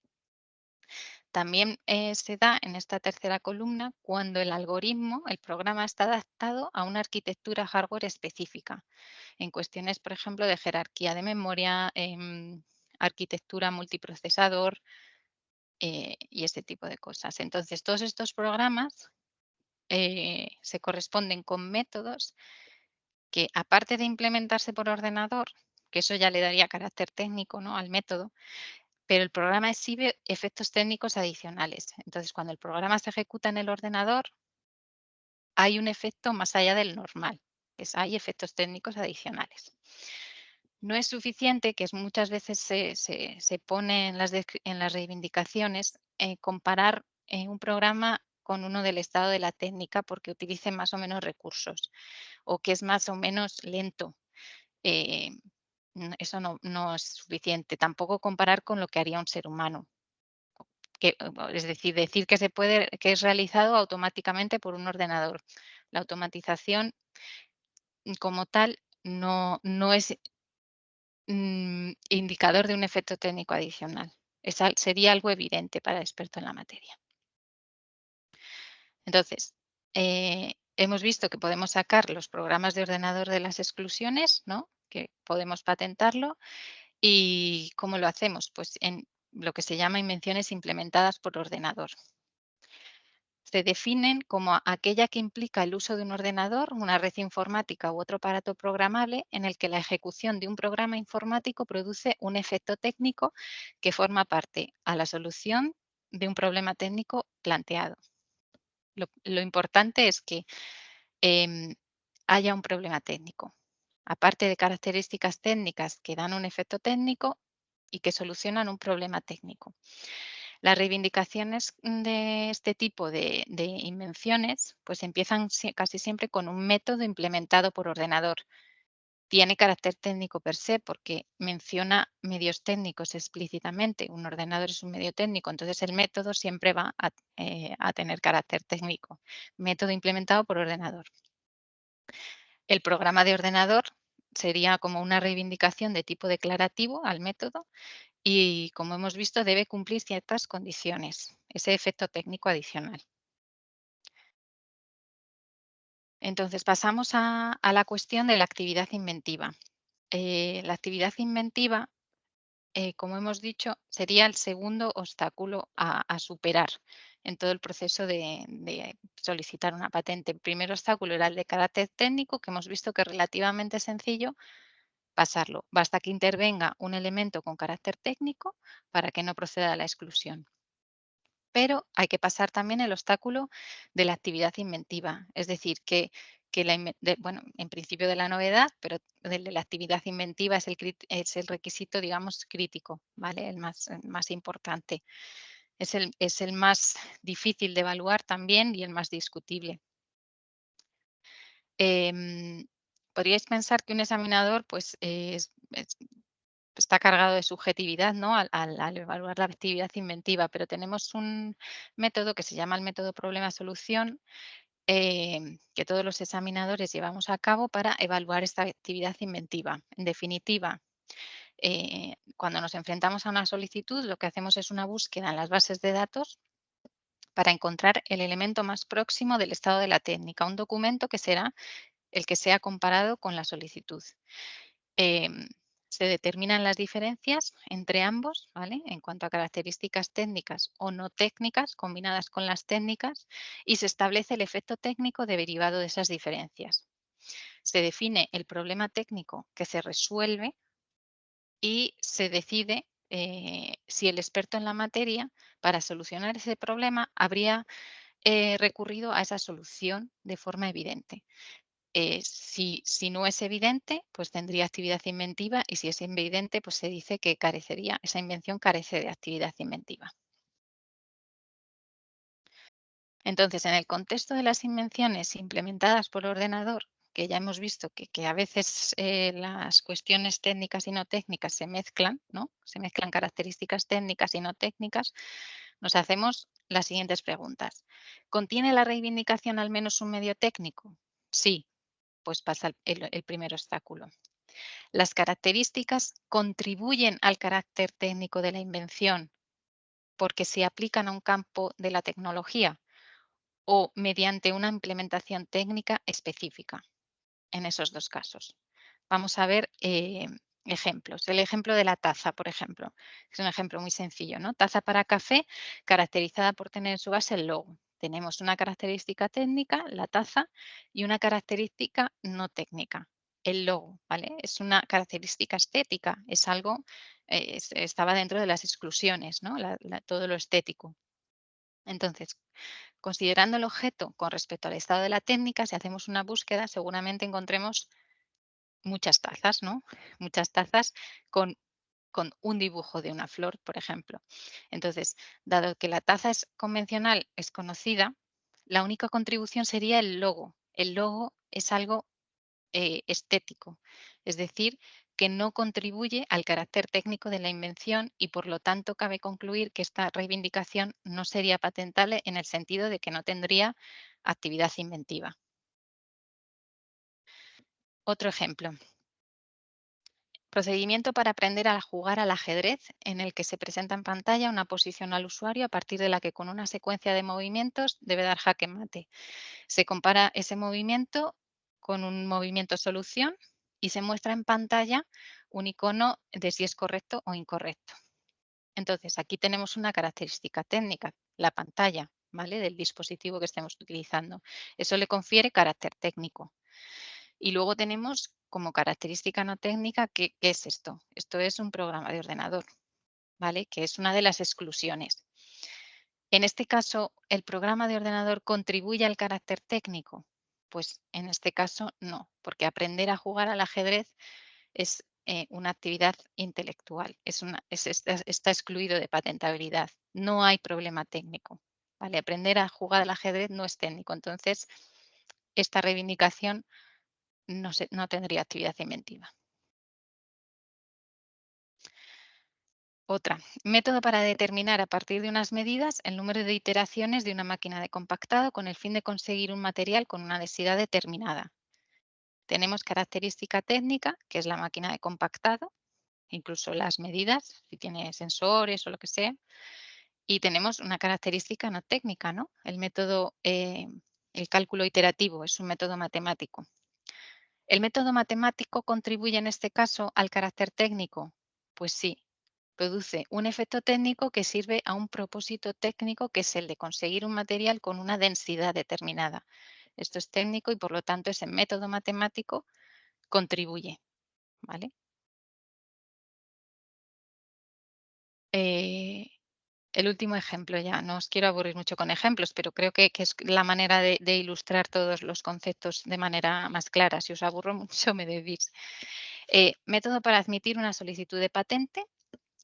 También se da en esta tercera columna cuando el algoritmo, el programa está adaptado a una arquitectura hardware específica, en cuestiones, por ejemplo, de jerarquía de memoria, arquitectura multiprocesador y ese tipo de cosas. Entonces, todos estos programas se corresponden con métodos que, aparte de implementarse por ordenador, que eso ya le daría carácter técnico, ¿no?, al método, pero el programa exhibe efectos técnicos adicionales. Entonces, cuando el programa se ejecuta en el ordenador, hay un efecto más allá del normal, hay efectos técnicos adicionales. No es suficiente, que muchas veces se pone en las reivindicaciones, comparar un programa con uno del estado de la técnica porque utilice más o menos recursos o que es más o menos lento. Eh, Eso no es suficiente. Tampoco comparar con lo que haría un ser humano. Es decir que que es realizado automáticamente por un ordenador. La automatización como tal no es indicador de un efecto técnico adicional. Sería algo evidente para el experto en la materia. Entonces, hemos visto que podemos sacar los programas de ordenador de las exclusiones, ¿no?, que podemos patentarlo. ¿Y cómo lo hacemos? Pues en lo que se llama invenciones implementadas por ordenador. Se definen como aquella que implica el uso de un ordenador, una red informática u otro aparato programable en el que la ejecución de un programa informático produce un efecto técnico que forma parte a la solución de un problema técnico planteado. Lo importante es que haya un problema técnico, aparte de características técnicas que dan un efecto técnico y que solucionan un problema técnico. Las reivindicaciones de este tipo de invenciones pues empiezan casi siempre con un método implementado por ordenador. Tiene carácter técnico per se porque menciona medios técnicos explícitamente. Un ordenador es un medio técnico, entonces el método siempre va a tener carácter técnico. Método implementado por ordenador. El programa de ordenador sería como una reivindicación de tipo declarativo al método y, como hemos visto, debe cumplir ciertas condiciones, ese efecto técnico adicional. Entonces, pasamos a la cuestión de la actividad inventiva. La actividad inventiva, como hemos dicho, sería el segundo obstáculo a superar en todo el proceso de solicitar una patente. El primer obstáculo era el de carácter técnico, que hemos visto que es relativamente sencillo pasarlo. Basta que intervenga un elemento con carácter técnico para que no proceda a la exclusión. Pero hay que pasar también el obstáculo de la actividad inventiva, es decir, en principio de la novedad, pero de la actividad inventiva es el requisito, digamos, crítico, ¿vale? El más importante. Es el más difícil de evaluar también y el más discutible. Podríais pensar que un examinador pues, está cargado de subjetividad, ¿no? Al evaluar la actividad inventiva, pero tenemos un método que se llama el método problema-solución, que todos los examinadores llevamos a cabo para evaluar esta actividad inventiva. En definitiva, cuando nos enfrentamos a una solicitud, lo que hacemos es una búsqueda en las bases de datos para encontrar el elemento más próximo del estado de la técnica, un documento que será el que sea comparado con la solicitud. Se determinan las diferencias entre ambos, ¿vale? En cuanto a características técnicas o no técnicas combinadas con las técnicas, y se establece el efecto técnico derivado de esas diferencias. Se define el problema técnico que se resuelve y se decide si el experto en la materia, para solucionar ese problema, habría recurrido a esa solución de forma evidente. Si no es evidente, pues tendría actividad inventiva, y si es evidente, pues se dice que carecería, esa invención carece de actividad inventiva. Entonces, en el contexto de las invenciones implementadas por ordenador, que ya hemos visto que a veces las cuestiones técnicas y no técnicas se mezclan, ¿no? Se mezclan características técnicas y no técnicas, nos hacemos las siguientes preguntas. ¿Contiene la reivindicación al menos un medio técnico? Sí, pues pasa el primer obstáculo. ¿Las características contribuyen al carácter técnico de la invención porque se aplican a un campo de la tecnología o mediante una implementación técnica específica? En esos dos casos. Vamos a ver ejemplos. El ejemplo de la taza, por ejemplo. Es un ejemplo muy sencillo, ¿no? Taza para café, caracterizada por tener en su base el logo. Tenemos una característica técnica, la taza, y una característica no técnica, el logo, ¿vale? Es una característica estética, es algo, estaba dentro de las exclusiones, ¿no? Todo lo estético. Entonces, considerando el objeto con respecto al estado de la técnica, si hacemos una búsqueda, seguramente encontremos muchas tazas, ¿no? Muchas tazas con, con un dibujo de una flor, por ejemplo. Entonces, dado que la taza es convencional, es conocida, la única contribución sería el logo. El logo es algo estético, es decir, que no contribuye al carácter técnico de la invención, y por lo tanto cabe concluir que esta reivindicación no sería patentable en el sentido de que no tendría actividad inventiva. Otro ejemplo. Procedimiento para aprender a jugar al ajedrez, en el que se presenta en pantalla una posición al usuario a partir de la que, con una secuencia de movimientos, debe dar jaque mate. Se compara ese movimiento con un movimiento solución y se muestra en pantalla un icono de si es correcto o incorrecto. Entonces, aquí tenemos una característica técnica, la pantalla, ¿vale? Del dispositivo que estemos utilizando. Eso le confiere carácter técnico. Y luego tenemos como característica no técnica, ¿qué es esto? Esto es un programa de ordenador, ¿vale? Que es una de las exclusiones. En este caso, ¿el programa de ordenador contribuye al carácter técnico? Pues en este caso no, porque aprender a jugar al ajedrez es una actividad intelectual, está excluido de patentabilidad, no hay problema técnico, ¿vale? Aprender a jugar al ajedrez no es técnico, entonces esta reivindicación no tendría actividad inventiva. Otra, método para determinar a partir de unas medidas el número de iteraciones de una máquina de compactado con el fin de conseguir un material con una densidad determinada. Tenemos característica técnica, que es la máquina de compactado, incluso las medidas, si tiene sensores o lo que sea, y tenemos una característica no técnica, ¿no? El método, el cálculo iterativo, es un método matemático. ¿El método matemático contribuye en este caso al carácter técnico? Pues sí, produce un efecto técnico que sirve a un propósito técnico, que es el de conseguir un material con una densidad determinada. Esto es técnico y por lo tanto ese método matemático contribuye, ¿vale? El último ejemplo ya, no os quiero aburrir mucho con ejemplos, pero creo que es la manera de ilustrar todos los conceptos de manera más clara. Si os aburro mucho, me decís. Método para admitir una solicitud de patente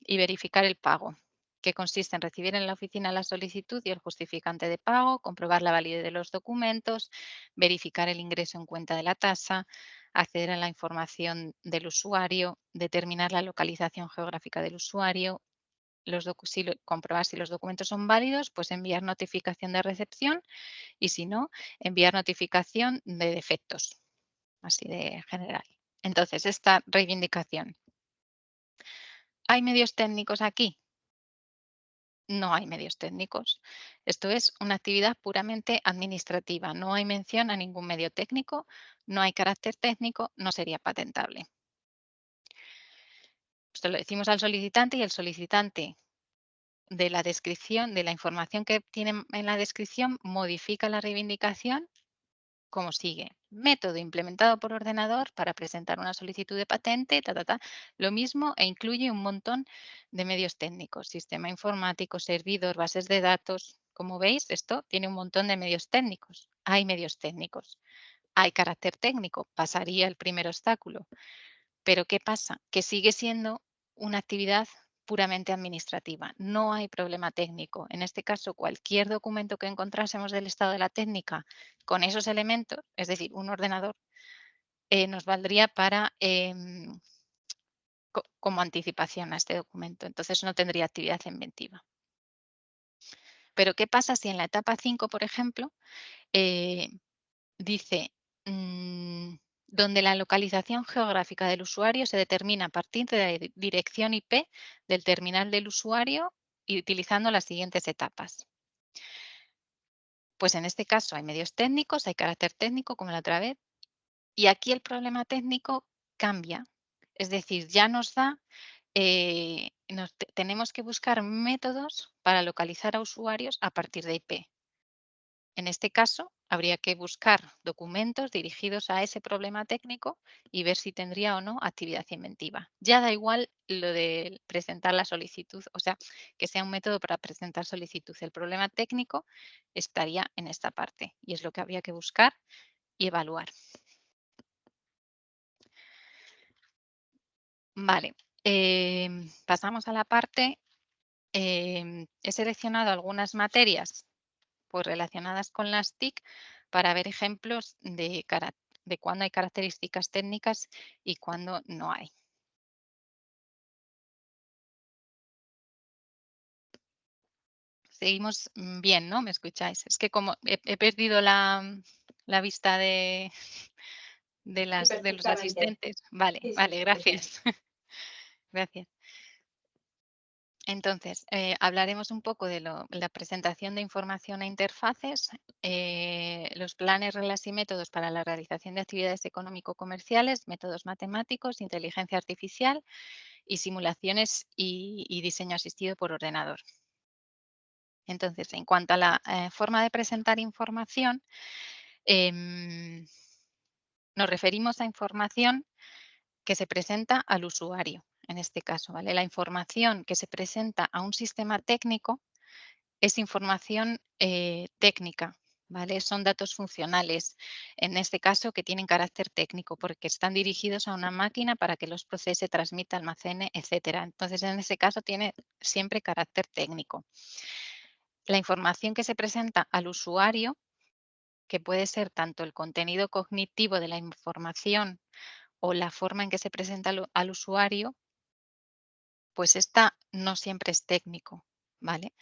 y verificar el pago, que consiste en recibir en la oficina la solicitud y el justificante de pago, comprobar la validez de los documentos, verificar el ingreso en cuenta de la tasa, acceder a la información del usuario, determinar la localización geográfica del usuario, comprobar si los documentos son válidos, pues enviar notificación de recepción y si no, enviar notificación de defectos, así de general. Entonces, esta reivindicación. ¿Hay medios técnicos aquí? No hay medios técnicos. Esto es una actividad puramente administrativa. No hay mención a ningún medio técnico, no hay carácter técnico, no sería patentable. Esto lo decimos al solicitante y el solicitante de la descripción, de la información que tiene en la descripción, modifica la reivindicación como sigue. Método implementado por ordenador para presentar una solicitud de patente, lo mismo e incluye un montón de medios técnicos, sistema informático, servidor, bases de datos. Como veis, esto tiene un montón de medios técnicos. Hay medios técnicos. Hay carácter técnico, pasaría el primer obstáculo. Pero ¿qué pasa? Que sigue siendo una actividad puramente administrativa. No hay problema técnico. En este caso, cualquier documento que encontrásemos del estado de la técnica con esos elementos, es decir, un ordenador, nos valdría para como anticipación a este documento. Entonces, no tendría actividad inventiva. Pero ¿qué pasa si en la etapa 5, por ejemplo, dice donde la localización geográfica del usuario se determina a partir de la dirección IP del terminal del usuario y utilizando las siguientes etapas? Pues en este caso hay medios técnicos, hay carácter técnico, como la otra vez, y aquí el problema técnico cambia. Es decir, ya nos da, tenemos que buscar métodos para localizar a usuarios a partir de IP. En este caso, habría que buscar documentos dirigidos a ese problema técnico y ver si tendría o no actividad inventiva. Ya da igual lo de presentar la solicitud, o sea, que sea un método para presentar solicitud. El problema técnico estaría en esta parte y es lo que habría que buscar y evaluar. Vale, pasamos a la parte, he seleccionado algunas materias pues relacionadas con las TIC para ver ejemplos de cuándo hay características técnicas y cuándo no hay. Seguimos bien, ¿no? ¿Me escucháis? Es que como he perdido la vista de los Perfectamente. asistentes. Vale, Sí, sí, vale, sí. gracias. Gracias. Entonces, hablaremos un poco de la presentación de información a interfaces, los planes, reglas y métodos para la realización de actividades económico-comerciales, métodos matemáticos, inteligencia artificial y simulaciones y diseño asistido por ordenador. Entonces, en cuanto a la forma de presentar información, nos referimos a información que se presenta al usuario, en este caso, ¿vale? La información que se presenta a un sistema técnico es información técnica, ¿vale? Son datos funcionales, en este caso que tienen carácter técnico porque están dirigidos a una máquina para que los procese, transmita, almacene, etcétera. Entonces, en ese caso tiene siempre carácter técnico. La información que se presenta al usuario, que puede ser tanto el contenido cognitivo de la información o la forma en que se presenta al usuario, pues esta no siempre es técnico, ¿vale?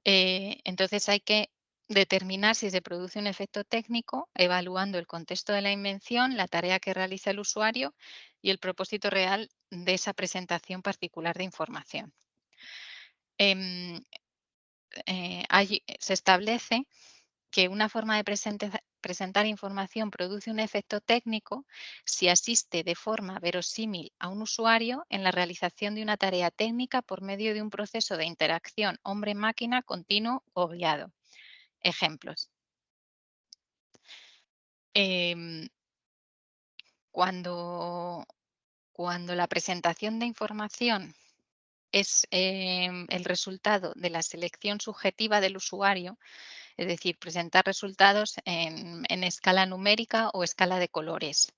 Entonces hay que determinar si se produce un efecto técnico evaluando el contexto de la invención, la tarea que realiza el usuario y el propósito real de esa presentación particular de información. Se establece que una forma de presentar información produce un efecto técnico si asiste de forma verosímil a un usuario en la realización de una tarea técnica por medio de un proceso de interacción hombre-máquina continuo o guiado. Ejemplos. Em, cuando la presentación de información es el resultado de la selección subjetiva del usuario, es decir, presentar resultados en escala numérica o escala de colores.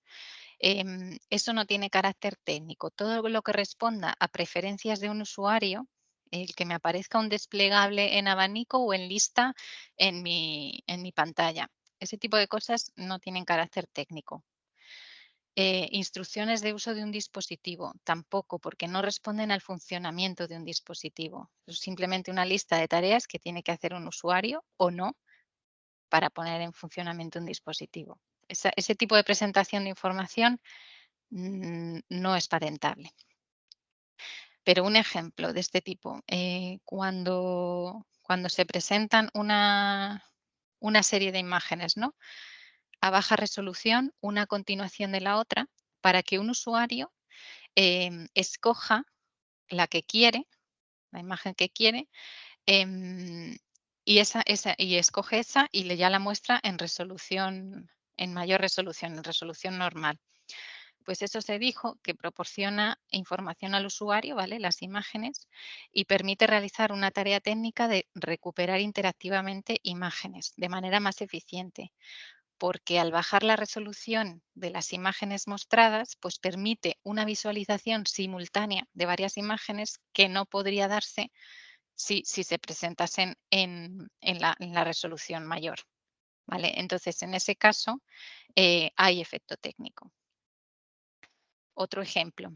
Eso no tiene carácter técnico. Todo lo que responda a preferencias de un usuario, el que me aparezca un desplegable en abanico o en lista en mi pantalla. Ese tipo de cosas no tienen carácter técnico. Instrucciones de uso de un dispositivo, tampoco, porque no responden al funcionamiento de un dispositivo. Es simplemente una lista de tareas que tiene que hacer un usuario o no para poner en funcionamiento un dispositivo. Ese tipo de presentación de información no es patentable. Pero un ejemplo de este tipo, cuando se presentan una serie de imágenes, ¿no?, a baja resolución, una a continuación de la otra, para que un usuario escoja la que quiere, la imagen que quiere, y escoge esa y ya la muestra en resolución, en mayor resolución, en resolución normal. Pues eso se dijo que proporciona información al usuario, ¿vale?, las imágenes, y permite realizar una tarea técnica de recuperar interactivamente imágenes de manera más eficiente, porque al bajar la resolución de las imágenes mostradas, pues permite una visualización simultánea de varias imágenes que no podría darse si se presentasen en la resolución mayor, ¿vale? Entonces, en ese caso, hay efecto técnico. Otro ejemplo,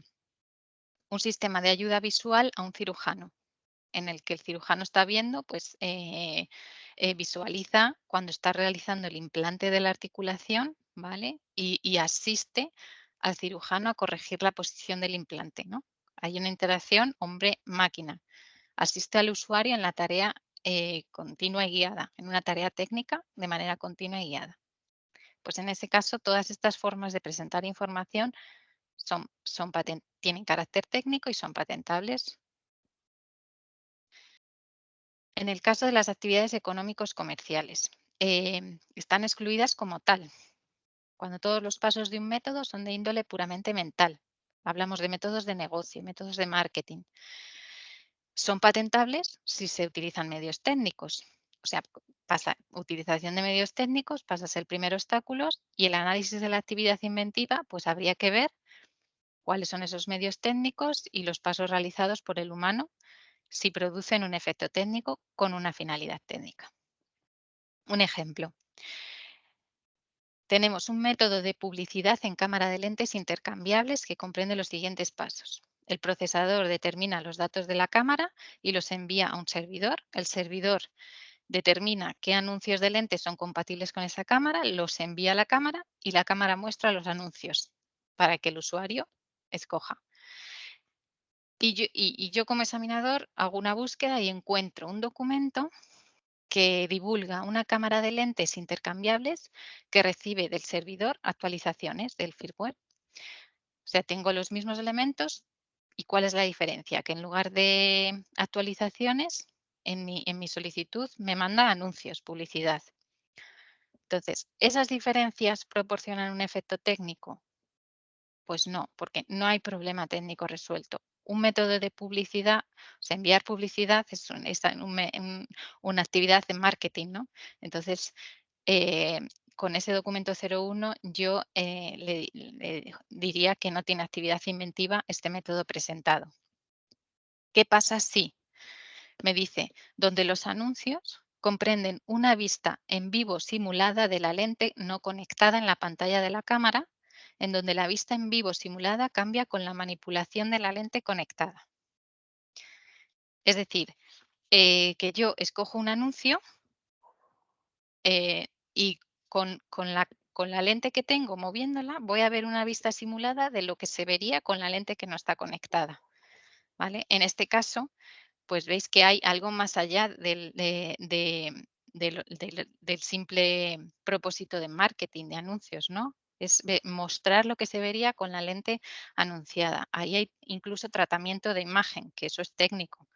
un sistema de ayuda visual a un cirujano, en el que el cirujano está viendo, pues visualiza cuando está realizando el implante de la articulación, ¿vale? Y asiste al cirujano a corregir la posición del implante, ¿no? Hay una interacción hombre-máquina. Asiste al usuario en la tarea continua y guiada, en una tarea técnica de manera continua y guiada. Pues en ese caso, todas estas formas de presentar información tienen carácter técnico y son patentables. En el caso de las actividades económicos comerciales, están excluidas como tal, cuando todos los pasos de un método son de índole puramente mental. Hablamos de métodos de negocio, métodos de marketing. Son patentables si se utilizan medios técnicos. O sea, utilización de medios técnicos, pasas el primer obstáculo y el análisis de la actividad inventiva, pues habría que ver cuáles son esos medios técnicos y los pasos realizados por el humano si producen un efecto técnico con una finalidad técnica. Un ejemplo. Tenemos un método de publicidad en cámara de lentes intercambiables que comprende los siguientes pasos. El procesador determina los datos de la cámara y los envía a un servidor. El servidor determina qué anuncios de lentes son compatibles con esa cámara, los envía a la cámara y la cámara muestra los anuncios para que el usuario escoja. Y yo como examinador hago una búsqueda y encuentro un documento que divulga una cámara de lentes intercambiables que recibe del servidor actualizaciones del firmware. O sea, tengo los mismos elementos. ¿Y cuál es la diferencia? Que en lugar de actualizaciones, en mi solicitud me manda anuncios, publicidad. Entonces, ¿esas diferencias proporcionan un efecto técnico? Pues no, porque no hay problema técnico resuelto. Un método de publicidad, o sea, enviar publicidad es una actividad de marketing, ¿no? Entonces, con ese documento 01 yo le diría que no tiene actividad inventiva este método presentado. ¿Qué pasa si me dice donde los anuncios comprenden una vista en vivo simulada de la lente no conectada en la pantalla de la cámara, en donde la vista en vivo simulada cambia con la manipulación de la lente conectada? Es decir, que yo escojo un anuncio y con la lente que tengo moviéndola voy a ver una vista simulada de lo que se vería con la lente que no está conectada, ¿vale? En este caso, pues veis que hay algo más allá del simple propósito de marketing, de anuncios, ¿no? Es mostrar lo que se vería con la lente anunciada. Ahí hay incluso tratamiento de imagen, que eso es técnico,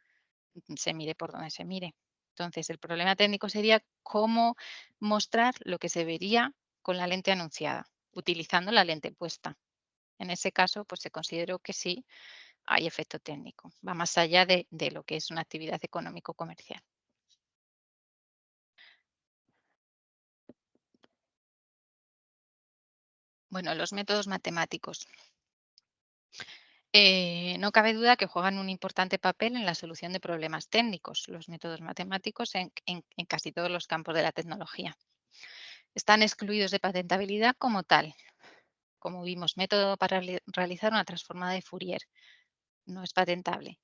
se mire por donde se mire. Entonces, el problema técnico sería cómo mostrar lo que se vería con la lente anunciada, utilizando la lente puesta. En ese caso, pues se consideró que sí hay efecto técnico. Va más allá de lo que es una actividad económico-comercial. Bueno, los métodos matemáticos. No cabe duda que juegan un importante papel en la solución de problemas técnicos, los métodos matemáticos en casi todos los campos de la tecnología. Están excluidos de patentabilidad como tal, como vimos, método para realizar una transformada de Fourier. No es patentable.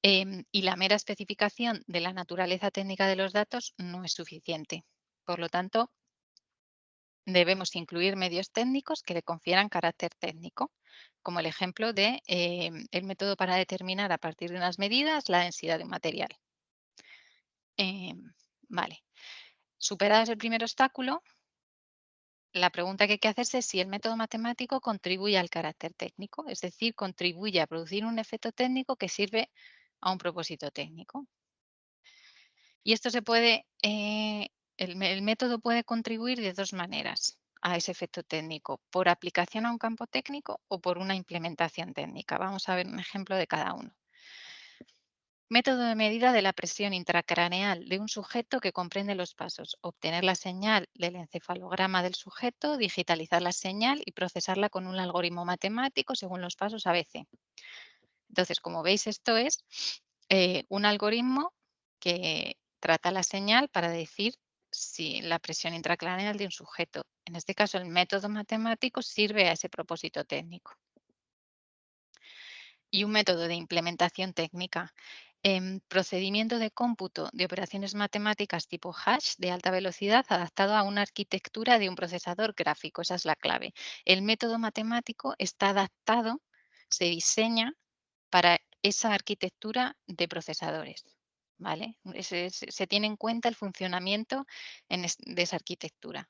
Y la mera especificación de la naturaleza técnica de los datos no es suficiente. Por lo tanto, debemos incluir medios técnicos que le confieran carácter técnico, como el ejemplo de el método para determinar a partir de unas medidas la densidad de un material. Vale. Superados el primer obstáculo, la pregunta que hay que hacerse es si el método matemático contribuye al carácter técnico, es decir, contribuye a producir un efecto técnico que sirve a un propósito técnico. Y esto se puede, el método puede contribuir de dos maneras a ese efecto técnico, por aplicación a un campo técnico o por una implementación técnica. Vamos a ver un ejemplo de cada uno. Método de medida de la presión intracraneal de un sujeto que comprende los pasos: obtener la señal del encefalograma del sujeto, digitalizar la señal y procesarla con un algoritmo matemático según los pasos ABC. Entonces, como veis, esto es un algoritmo que trata la señal para decir si la presión intracraneal de un sujeto. En este caso, el método matemático sirve a ese propósito técnico. Y un método de implementación técnica. Procedimiento de cómputo de operaciones matemáticas tipo hash de alta velocidad adaptado a una arquitectura de un procesador gráfico. Esa es la clave. El método matemático está adaptado, se diseña para esa arquitectura de procesadores. ¿Vale? Se tiene en cuenta el funcionamiento de esa arquitectura.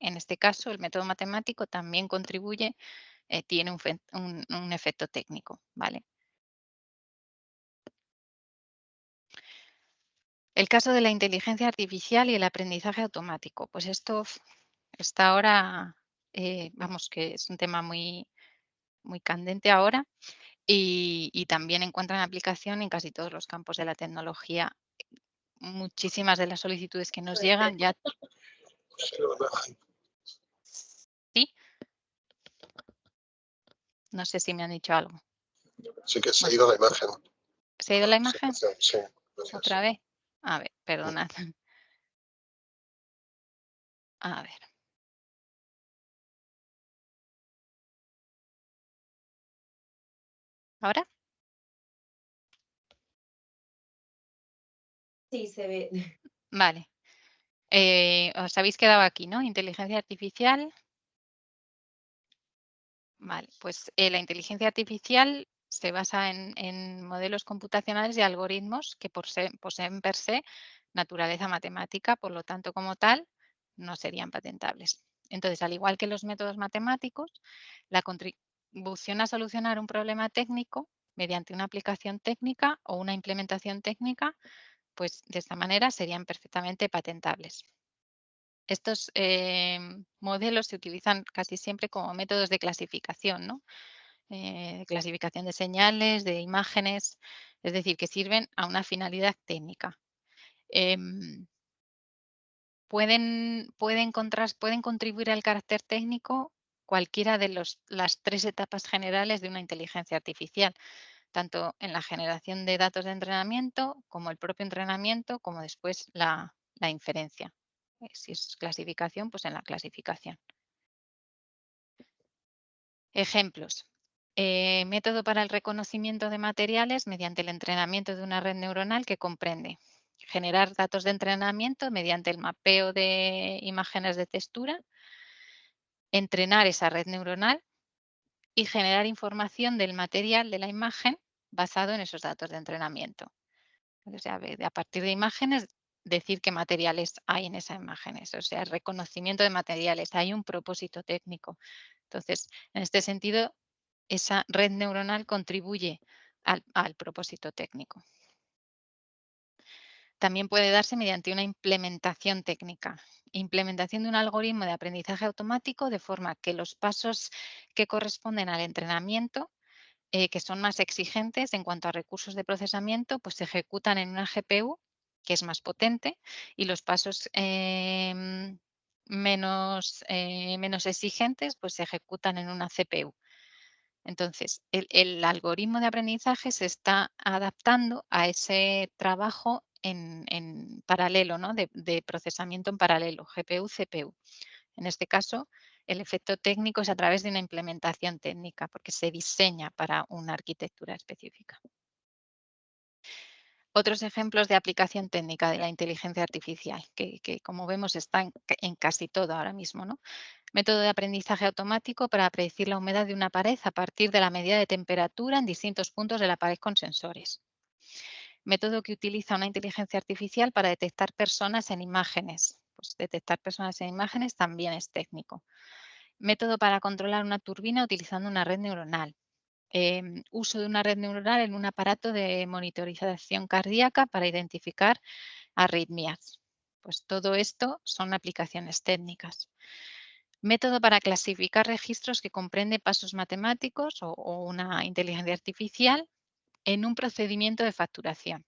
En este caso, el método matemático también contribuye, tiene un efecto técnico. ¿Vale? El caso de la inteligencia artificial y el aprendizaje automático. Pues esto está ahora, vamos, que es un tema muy, muy candente ahora y también encuentran aplicación en casi todos los campos de la tecnología. Muchísimas de las solicitudes que nos llegan ya. ¿Sí? No sé si me han dicho algo. Sí, que se ha ido la imagen. ¿Se ha ido la imagen? Sí, gracias. ¿Otra vez? A ver, perdonad. A ver. ¿Ahora? Sí, se ve. Vale. Os habéis quedado aquí, ¿no? Inteligencia artificial. Vale, pues la inteligencia artificial se basa en modelos computacionales y algoritmos que poseen per se naturaleza matemática, por lo tanto, como tal, no serían patentables. Entonces, al igual que los métodos matemáticos, la contribución a solucionar un problema técnico mediante una aplicación técnica o una implementación técnica, pues de esta manera serían perfectamente patentables. Estos modelos se utilizan casi siempre como métodos de clasificación, ¿no? Clasificación de señales, de imágenes, es decir, que sirven a una finalidad técnica. Pueden contribuir al carácter técnico cualquiera de las tres etapas generales de una inteligencia artificial, tanto en la generación de datos de entrenamiento, como el propio entrenamiento, como después la inferencia. Si es clasificación, pues en la clasificación. Ejemplos. Método para el reconocimiento de materiales mediante el entrenamiento de una red neuronal que comprende generar datos de entrenamiento mediante el mapeo de imágenes de textura, entrenar esa red neuronal y generar información del material de la imagen basado en esos datos de entrenamiento. O sea, a partir de imágenes, decir qué materiales hay en esas imágenes. O sea, reconocimiento de materiales. Hay un propósito técnico. Entonces, en este sentido, esa red neuronal contribuye al propósito técnico. También puede darse mediante una implementación técnica. Implementación de un algoritmo de aprendizaje automático de forma que los pasos que corresponden al entrenamiento, que son más exigentes en cuanto a recursos de procesamiento, pues se ejecutan en una GPU que es más potente y los pasos menos exigentes pues se ejecutan en una CPU. Entonces, el algoritmo de aprendizaje se está adaptando a ese trabajo en paralelo, ¿no? de procesamiento en paralelo, GPU-CPU. En este caso, el efecto técnico es a través de una implementación técnica, porque se diseña para una arquitectura específica. Otros ejemplos de aplicación técnica de la inteligencia artificial, que como vemos está en casi todo ahora mismo, ¿no? Método de aprendizaje automático para predecir la humedad de una pared a partir de la medida de temperatura en distintos puntos de la pared con sensores. Método que utiliza una inteligencia artificial para detectar personas en imágenes. Pues detectar personas en imágenes también es técnico. Método para controlar una turbina utilizando una red neuronal. Uso de una red neuronal en un aparato de monitorización cardíaca para identificar arritmias. Pues todo esto son aplicaciones técnicas. Método para clasificar registros que comprende pasos matemáticos o una inteligencia artificial en un procedimiento de facturación.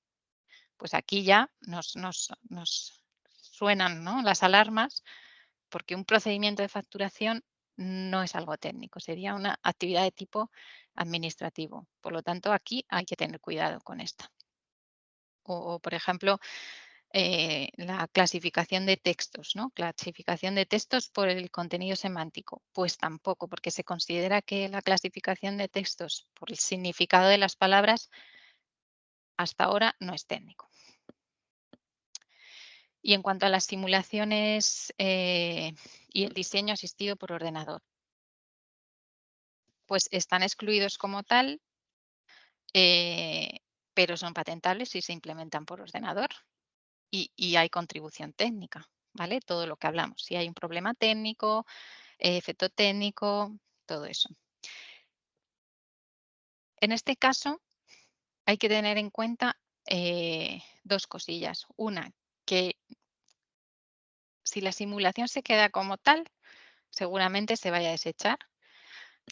Pues aquí ya nos suenan, ¿no?, las alarmas, porque un procedimiento de facturación no es algo técnico, sería una actividad de tipo administrativo. Por lo tanto, aquí hay que tener cuidado con esta. O por ejemplo, la clasificación de textos, ¿no? Clasificación de textos por el contenido semántico. Pues tampoco, porque se considera que la clasificación de textos por el significado de las palabras hasta ahora no es técnico. Y en cuanto a las simulaciones y el diseño asistido por ordenador, pues están excluidos como tal, pero son patentables si se implementan por ordenador y hay contribución técnica, ¿vale? Todo lo que hablamos. Si hay un problema técnico, efecto técnico, todo eso. En este caso, hay que tener en cuenta dos cosillas. Una, que si la simulación se queda como tal, seguramente se vaya a desechar.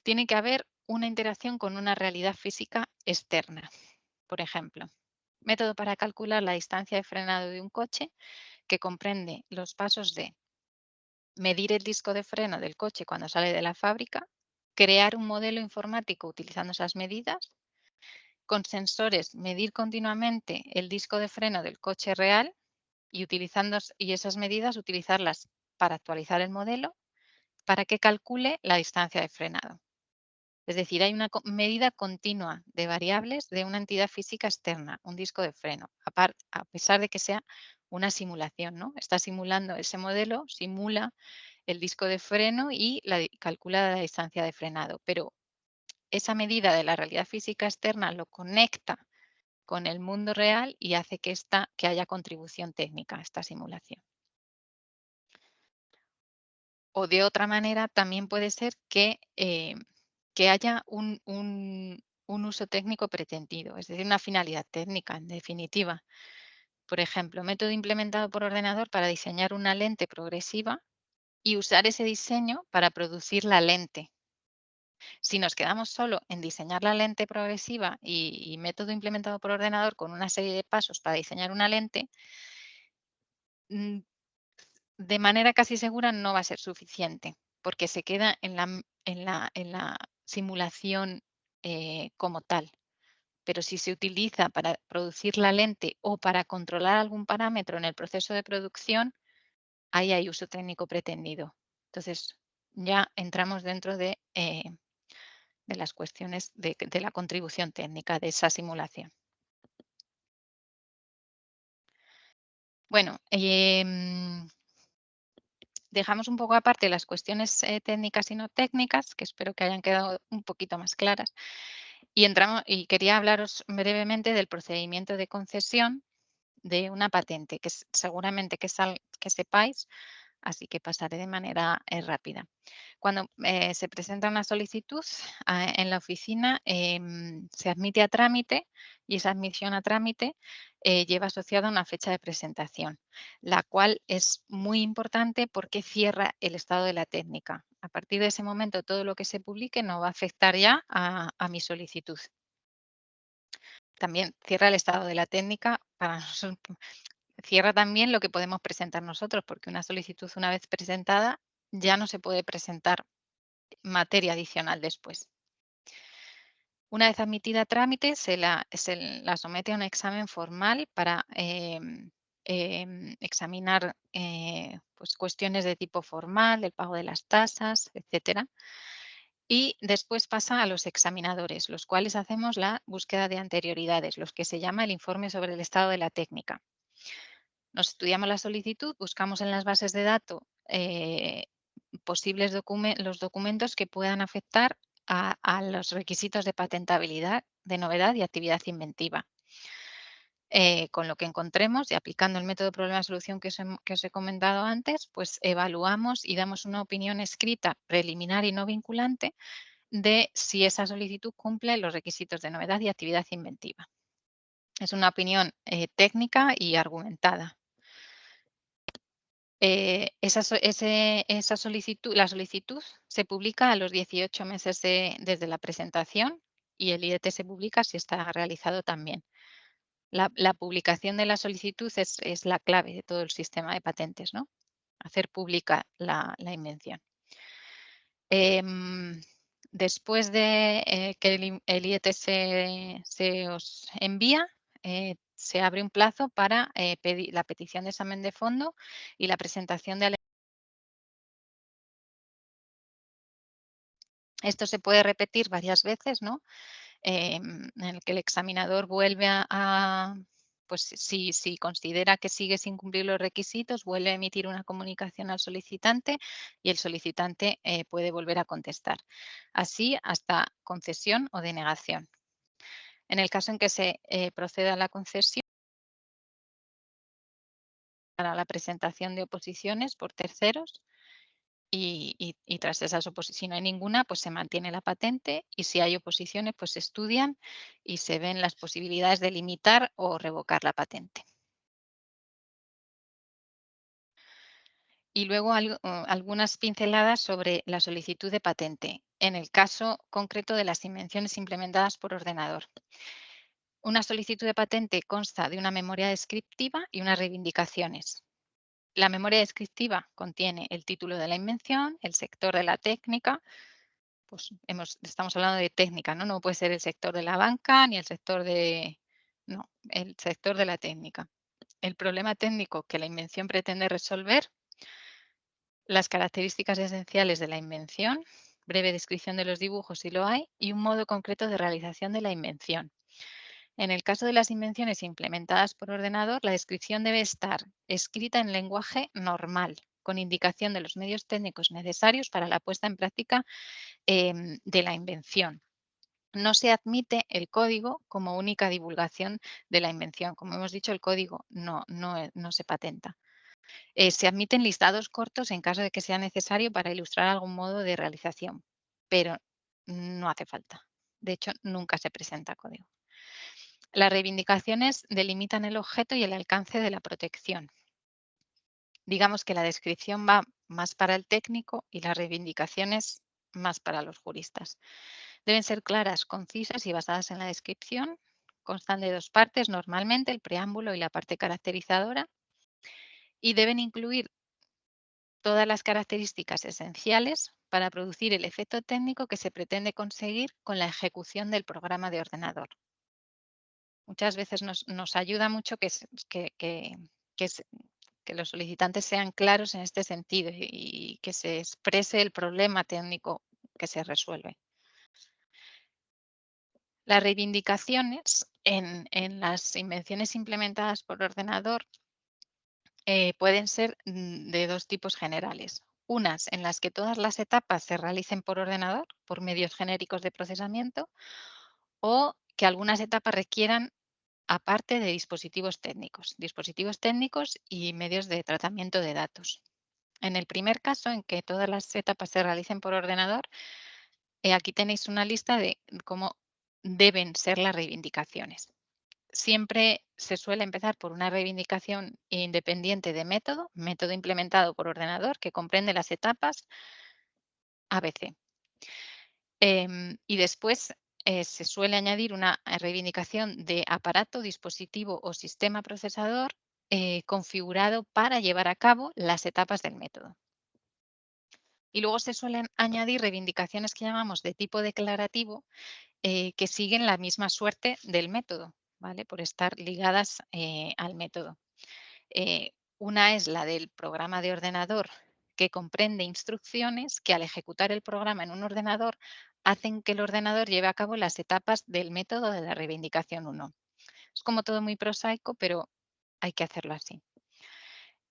Tiene que haber una interacción con una realidad física externa. Por ejemplo, método para calcular la distancia de frenado de un coche que comprende los pasos de medir el disco de freno del coche cuando sale de la fábrica, crear un modelo informático utilizando esas medidas, con sensores medir continuamente el disco de freno del coche real y esas medidas utilizarlas para actualizar el modelo para que calcule la distancia de frenado. Es decir, hay una medida continua de variables de una entidad física externa, un disco de freno, a pesar de que sea una simulación, ¿no? Está simulando ese modelo, simula el disco de freno y calcula la distancia de frenado, pero esa medida de la realidad física externa lo conecta con el mundo real y hace que haya contribución técnica a esta simulación. O de otra manera, también puede ser que haya un uso técnico pretendido, es decir, una finalidad técnica, en definitiva. Por ejemplo, método implementado por ordenador para diseñar una lente progresiva y usar ese diseño para producir la lente. Si nos quedamos solo en diseñar la lente progresiva y método implementado por ordenador con una serie de pasos para diseñar una lente, de manera casi segura no va a ser suficiente, porque se queda en la simulación como tal. Pero si se utiliza para producir la lente o para controlar algún parámetro en el proceso de producción, ahí hay uso técnico pretendido. Entonces, ya entramos dentro de las cuestiones de la contribución técnica de esa simulación. Bueno, dejamos un poco aparte las cuestiones técnicas y no técnicas, que espero que hayan quedado un poquito más claras. Y quería hablaros brevemente del procedimiento de concesión de una patente, que seguramente que sepáis, así que pasaré de manera rápida. Cuando se presenta una solicitud en la oficina, se admite a trámite y esa admisión a trámite lleva asociada una fecha de presentación, la cual es muy importante porque cierra el estado de la técnica. A partir de ese momento, todo lo que se publique no va a afectar ya a mi solicitud. También cierra el estado de la técnica para nosotros. Cierra también lo que podemos presentar nosotros, porque una solicitud una vez presentada ya no se puede presentar materia adicional después. Una vez admitida a trámite, se la somete a un examen formal para examinar pues cuestiones de tipo formal, el pago de las tasas, etcétera. Y después pasa a los examinadores, los cuales hacemos la búsqueda de anterioridades, los que se llama el informe sobre el estado de la técnica. Nos estudiamos la solicitud, buscamos en las bases de datos posibles los documentos que puedan afectar a los requisitos de patentabilidad, de novedad y actividad inventiva. Con lo que encontremos y aplicando el método problema-solución que os he comentado antes, pues evaluamos y damos una opinión escrita preliminar y no vinculante de si esa solicitud cumple los requisitos de novedad y actividad inventiva. Es una opinión técnica y argumentada. La solicitud se publica a los 18 meses desde la presentación y el IDT se publica si está realizado también. La publicación de la solicitud es la clave de todo el sistema de patentes, ¿no? Hacer pública la invención. Después de que el IET se os envía, se abre un plazo para pedir la petición de examen de fondo y la presentación de esto se puede repetir varias veces, ¿no? En el que el examinador vuelve pues si considera que sigue sin cumplir los requisitos, vuelve a emitir una comunicación al solicitante y el solicitante puede volver a contestar. Así hasta concesión o denegación. En el caso en que se proceda a la concesión, para la presentación de oposiciones por terceros y tras esas oposiciones, si no hay ninguna, pues se mantiene la patente y si hay oposiciones, pues se estudian y se ven las posibilidades de limitar o revocar la patente. Y luego algunas pinceladas sobre la solicitud de patente, en el caso concreto de las invenciones implementadas por ordenador. Una solicitud de patente consta de una memoria descriptiva y unas reivindicaciones. La memoria descriptiva contiene el título de la invención, el sector de la técnica, pues estamos hablando de técnica, ¿no? No puede ser el sector de la banca ni el sector de... No, el sector de la técnica. El problema técnico que la invención pretende resolver, las características esenciales de la invención, breve descripción de los dibujos si lo hay y un modo concreto de realización de la invención. En el caso de las invenciones implementadas por ordenador, la descripción debe estar escrita en lenguaje normal, con indicación de los medios técnicos necesarios para la puesta en práctica de la invención. No se admite el código como única divulgación de la invención. Como hemos dicho, el código no se patenta. Se admiten listados cortos en caso de que sea necesario para ilustrar algún modo de realización, pero no hace falta. De hecho, nunca se presenta código. Las reivindicaciones delimitan el objeto y el alcance de la protección. Digamos que la descripción va más para el técnico y las reivindicaciones más para los juristas. Deben ser claras, concisas y basadas en la descripción. Constan de dos partes normalmente, el preámbulo y la parte caracterizadora. Y deben incluir todas las características esenciales para producir el efecto técnico que se pretende conseguir con la ejecución del programa de ordenador. Muchas veces nos ayuda mucho que los solicitantes sean claros en este sentido y que se exprese el problema técnico que se resuelve. Las reivindicaciones en las invenciones implementadas por ordenador pueden ser de dos tipos generales. Unas en las que todas las etapas se realicen por ordenador, por medios genéricos de procesamiento, o que algunas etapas requieran aparte de dispositivos técnicos y medios de tratamiento de datos. En el primer caso, en que todas las etapas se realicen por ordenador, aquí tenéis una lista de cómo deben ser las reivindicaciones. Siempre se suele empezar por una reivindicación independiente de método implementado por ordenador que comprende las etapas ABC. Y después se suele añadir una reivindicación de aparato, dispositivo o sistema procesador configurado para llevar a cabo las etapas del método. Y luego se suelen añadir reivindicaciones que llamamos de tipo declarativo que siguen la misma suerte del método, ¿vale? Por estar ligadas al método. Una es la del programa de ordenador, que comprende instrucciones que al ejecutar el programa en un ordenador hacen que el ordenador lleve a cabo las etapas del método de la reivindicación 1. Es como todo muy prosaico, pero hay que hacerlo así.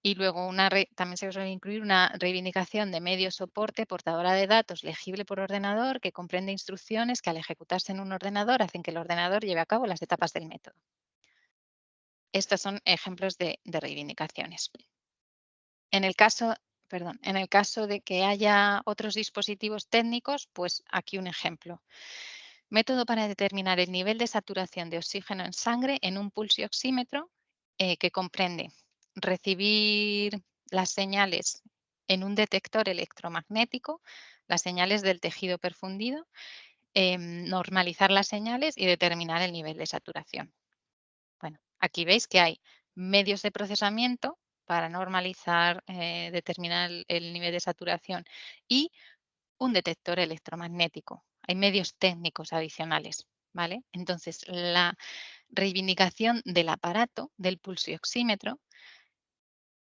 Y luego también se suele incluir una reivindicación de medio soporte portadora de datos legible por ordenador que comprende instrucciones que al ejecutarse en un ordenador hacen que el ordenador lleve a cabo las etapas del método. Estos son ejemplos de reivindicaciones. En el caso de que haya otros dispositivos técnicos, pues aquí un ejemplo. Método para determinar el nivel de saturación de oxígeno en sangre en un pulsioxímetro que comprende recibir las señales en un detector electromagnético, las señales del tejido perfundido, normalizar las señales y determinar el nivel de saturación. Bueno, aquí veis que hay medios de procesamiento para normalizar, determinar el nivel de saturación y un detector electromagnético. Hay medios técnicos adicionales, ¿vale? Entonces, la reivindicación del aparato, del pulsioxímetro,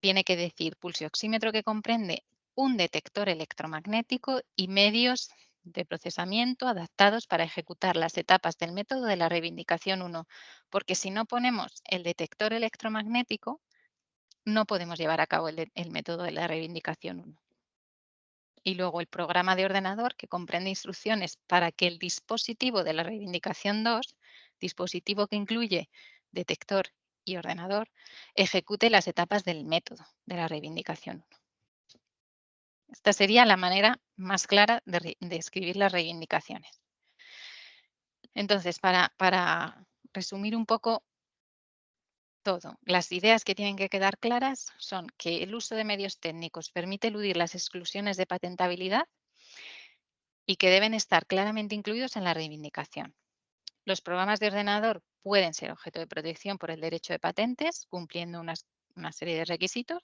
tiene que decir pulsioxímetro que comprende un detector electromagnético y medios de procesamiento adaptados para ejecutar las etapas del método de la reivindicación 1, porque si no ponemos el detector electromagnético, no podemos llevar a cabo el método de la reivindicación 1. Y luego el programa de ordenador que comprende instrucciones para que el dispositivo de la reivindicación 2, dispositivo que incluye detector y ordenador, ejecute las etapas del método de la reivindicación 1. Esta sería la manera más clara de escribir las reivindicaciones. Entonces, para resumir un poco todo, las ideas que tienen que quedar claras son que el uso de medios técnicos permite eludir las exclusiones de patentabilidad y que deben estar claramente incluidos en la reivindicación. Los programas de ordenador pueden ser objeto de protección por el derecho de patentes, cumpliendo una serie de requisitos,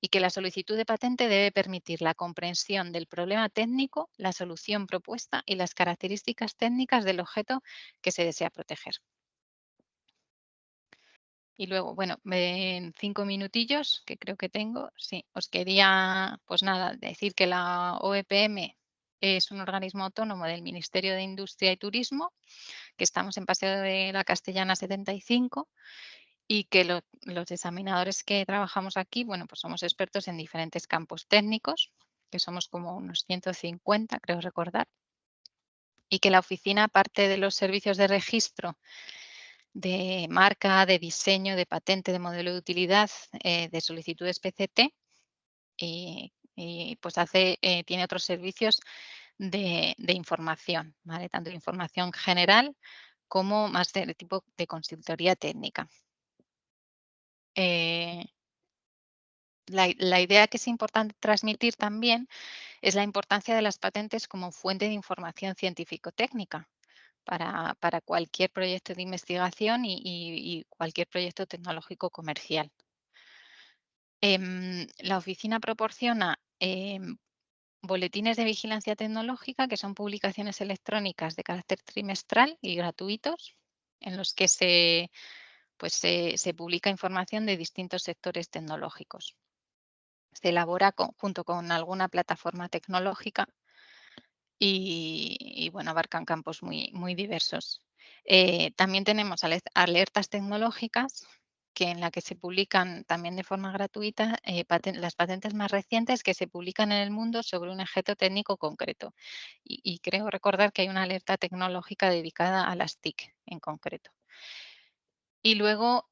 y que la solicitud de patente debe permitir la comprensión del problema técnico, la solución propuesta y las características técnicas del objeto que se desea proteger. Y luego, bueno, en 5 minutillos, que creo que tengo, sí, os quería, pues nada, decir que la OEPM es un organismo autónomo del Ministerio de Industria y Turismo, que estamos en Paseo de la Castellana 75 y que los examinadores que trabajamos aquí, bueno, pues somos expertos en diferentes campos técnicos, que somos como unos 150, creo recordar, y que la oficina, aparte de los servicios de registro, de marca, de diseño, de patente, de modelo de utilidad, de solicitudes PCT, y pues tiene otros servicios de información, ¿vale? Tanto de información general como más de tipo de consultoría técnica. La idea que es importante transmitir también es la importancia de las patentes como fuente de información científico-técnica para cualquier proyecto de investigación y cualquier proyecto tecnológico comercial. La oficina proporciona boletines de vigilancia tecnológica, que son publicaciones electrónicas de carácter trimestral y gratuitos, en los que se publica información de distintos sectores tecnológicos. Se elabora junto con alguna plataforma tecnológica y bueno, abarcan campos muy diversos. También tenemos alertas tecnológicas en la que se publican también de forma gratuita las patentes más recientes que se publican en el mundo sobre un objeto técnico concreto. Y creo recordar que hay una alerta tecnológica dedicada a las TIC en concreto. Y luego,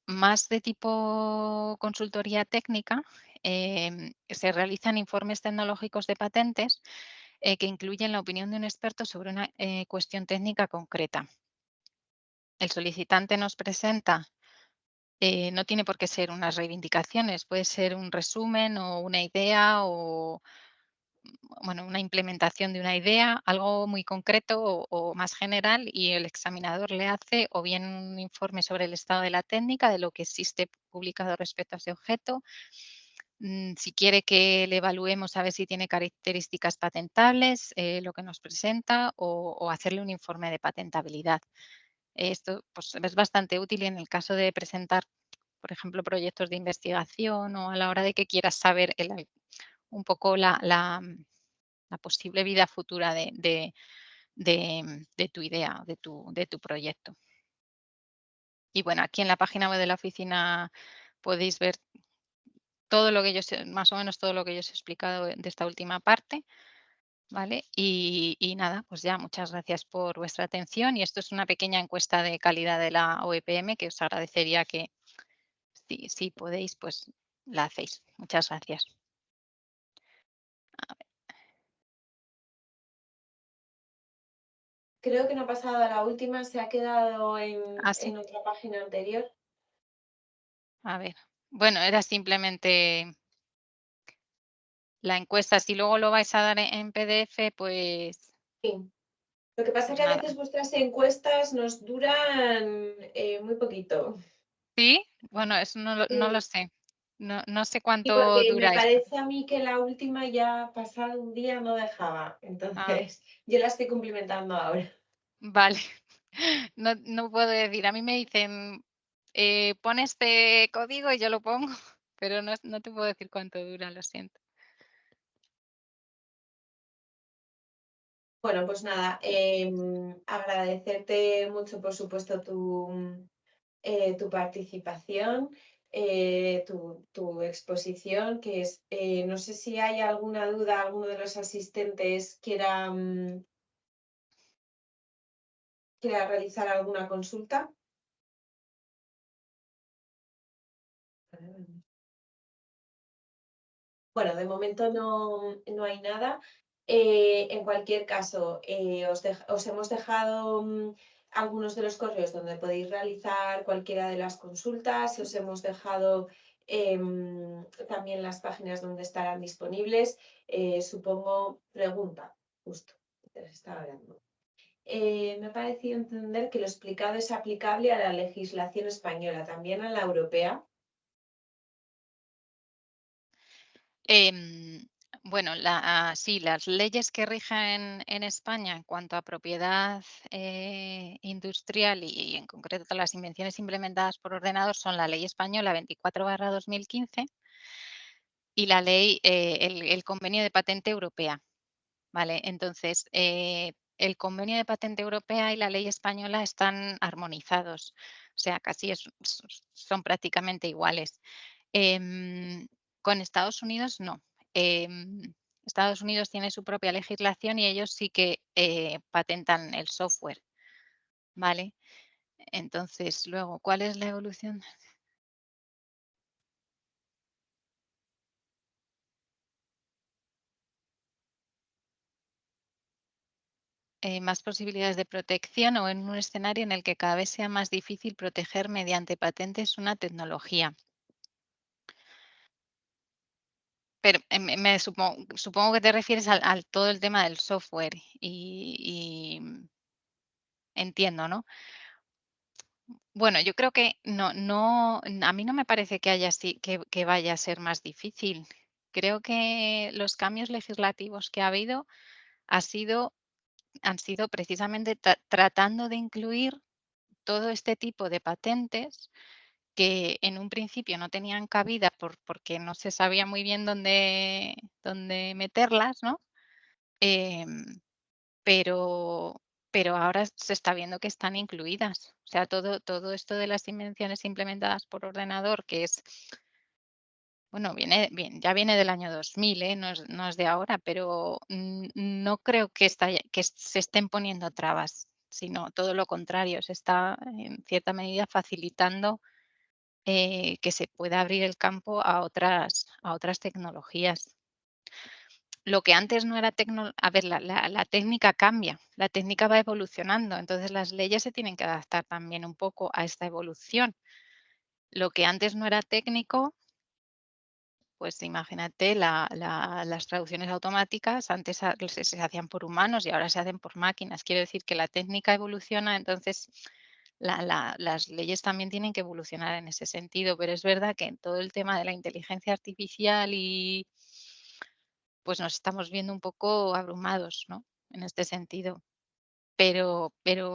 más de tipo consultoría técnica, se realizan informes tecnológicos de patentes que incluyen la opinión de un experto sobre una cuestión técnica concreta. El solicitante nos presenta, no tiene por qué ser unas reivindicaciones, puede ser un resumen o una idea o bueno, una implementación de una idea, algo muy concreto o más general, y el examinador le hace o bien un informe sobre el estado de la técnica, de lo que existe publicado respecto a ese objeto, si quiere que le evaluemos a ver si tiene características patentables, lo que nos presenta, o hacerle un informe de patentabilidad. Esto pues, es bastante útil en el caso de presentar por ejemplo, proyectos de investigación o a la hora de que quieras saber un poco la posible vida futura de tu idea, de tu proyecto. Y bueno, aquí en la página web de la oficina podéis ver todo lo que yo más o menos todo lo que yo os he explicado de esta última parte, ¿vale? Y nada, pues ya muchas gracias por vuestra atención y esto es una pequeña encuesta de calidad de la OEPM que os agradecería que si podéis, pues la hacéis. Muchas gracias. Creo que no ha pasado a la última, se ha quedado Sí. en otra página anterior. A ver, bueno, era simplemente la encuesta. Si luego lo vais a dar en PDF, pues Sí. Lo que pasa pues es que a nada. veces vuestras encuestas nos duran muy poquito. ¿Sí? Bueno, eso no lo Sí. sé. No sé Sí, cuánto porque me dura esto. parece a mí que la última ya pasado un día no dejaba. Ah, Entonces, yo la estoy cumplimentando ahora. vale. No puedo decir. A mí me dicen, pon este código y yo lo pongo, pero no te puedo decir cuánto dura, lo siento. Bueno, pues nada, agradecerte mucho, por supuesto, tu participación, tu exposición, que es, no sé si hay alguna duda, alguno de los asistentes quiera realizar alguna consulta. Bueno, de momento no hay nada. En cualquier caso, os hemos dejado algunos de los correos donde podéis realizar cualquiera de las consultas. Os hemos dejado también las páginas donde estarán disponibles. Supongo, pregunta, justo, te estaba hablando. Me ha parecido entender que lo explicado es aplicable a la legislación española, también a la europea. Em, bueno, sí, las leyes que rigen en España en cuanto a propiedad industrial y en concreto las invenciones implementadas por ordenador son la ley española 24/2015 y la ley, el convenio de patente europea. ¿Vale? Entonces, el convenio de patente europea y la ley española están armonizados, o sea, casi son prácticamente iguales. Em, con Estados Unidos no. Estados Unidos tiene su propia legislación y ellos sí que patentan el software, ¿vale? Entonces, luego, ¿cuál es la evolución? Más posibilidades de protección o en un escenario en el que cada vez sea más difícil proteger mediante patentes una tecnología. Pero supongo que te refieres al todo el tema del software entiendo, ¿no? Bueno, yo creo que a mí no me parece que haya que vaya a ser más difícil. Creo que los cambios legislativos que ha habido ha sido han sido precisamente tratando de incluir todo este tipo de patentes que en un principio no tenían cabida porque no se sabía muy bien dónde meterlas, ¿no? Em, pero ahora se está viendo que están incluidas. O sea, todo esto de las invenciones implementadas por ordenador, que es, bueno, ya viene del año 2000, no es de ahora, pero no creo que se estén poniendo trabas, sino todo lo contrario, se está en cierta medida facilitando que se pueda abrir el campo a otras tecnologías. Lo que antes no era a ver, la técnica cambia, la técnica va evolucionando, entonces las leyes se tienen que adaptar también un poco a esta evolución. Lo que antes no era técnico, pues imagínate las traducciones automáticas, antes se hacían por humanos y ahora se hacen por máquinas. Quiero decir que la técnica evoluciona, entonces las leyes también tienen que evolucionar en ese sentido, pero es verdad que en todo el tema de la inteligencia artificial pues nos estamos viendo un poco abrumados, ¿no? En este sentido. Pero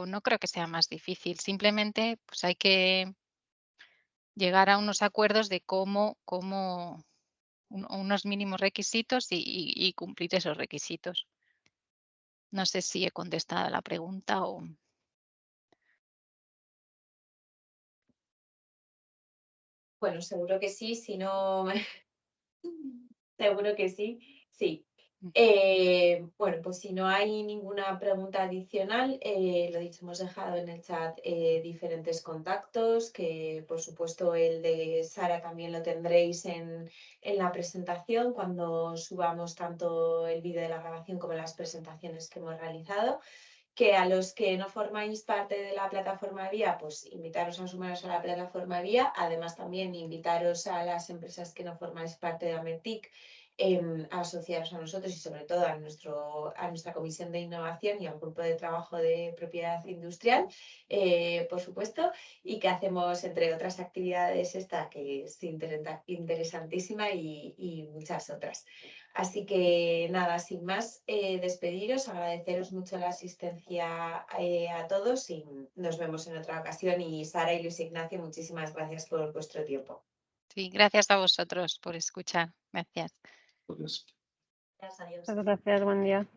no creo que sea más difícil. Simplemente, pues hay que llegar a unos acuerdos de cómo unos mínimos requisitos y cumplir esos requisitos. No sé si he contestado a la pregunta o... Bueno, seguro que sí, si no, seguro que sí, sí. Bueno, pues si no hay ninguna pregunta adicional, lo dicho, hemos dejado en el chat diferentes contactos, que por supuesto el de Sara también lo tendréis en la presentación cuando subamos tanto el vídeo de la grabación como las presentaciones que hemos realizado. Que a los que no formáis parte de la plataforma Vía, pues invitaros a sumaros a la plataforma Vía. Además, también invitaros a las empresas que no formáis parte de Ametic a asociaros a nosotros y sobre todo a nuestra comisión de innovación y al grupo de trabajo de propiedad industrial, por supuesto, y que hacemos, entre otras actividades, esta que es interesantísima y muchas otras. Así que nada, sin más, despediros, agradeceros mucho la asistencia a todos y nos vemos en otra ocasión. Y Sara y Luis Ignacio, muchísimas gracias por vuestro tiempo. Sí, gracias a vosotros por escuchar. Gracias. Entonces, Gracias, adiós. Muchas gracias, buen día.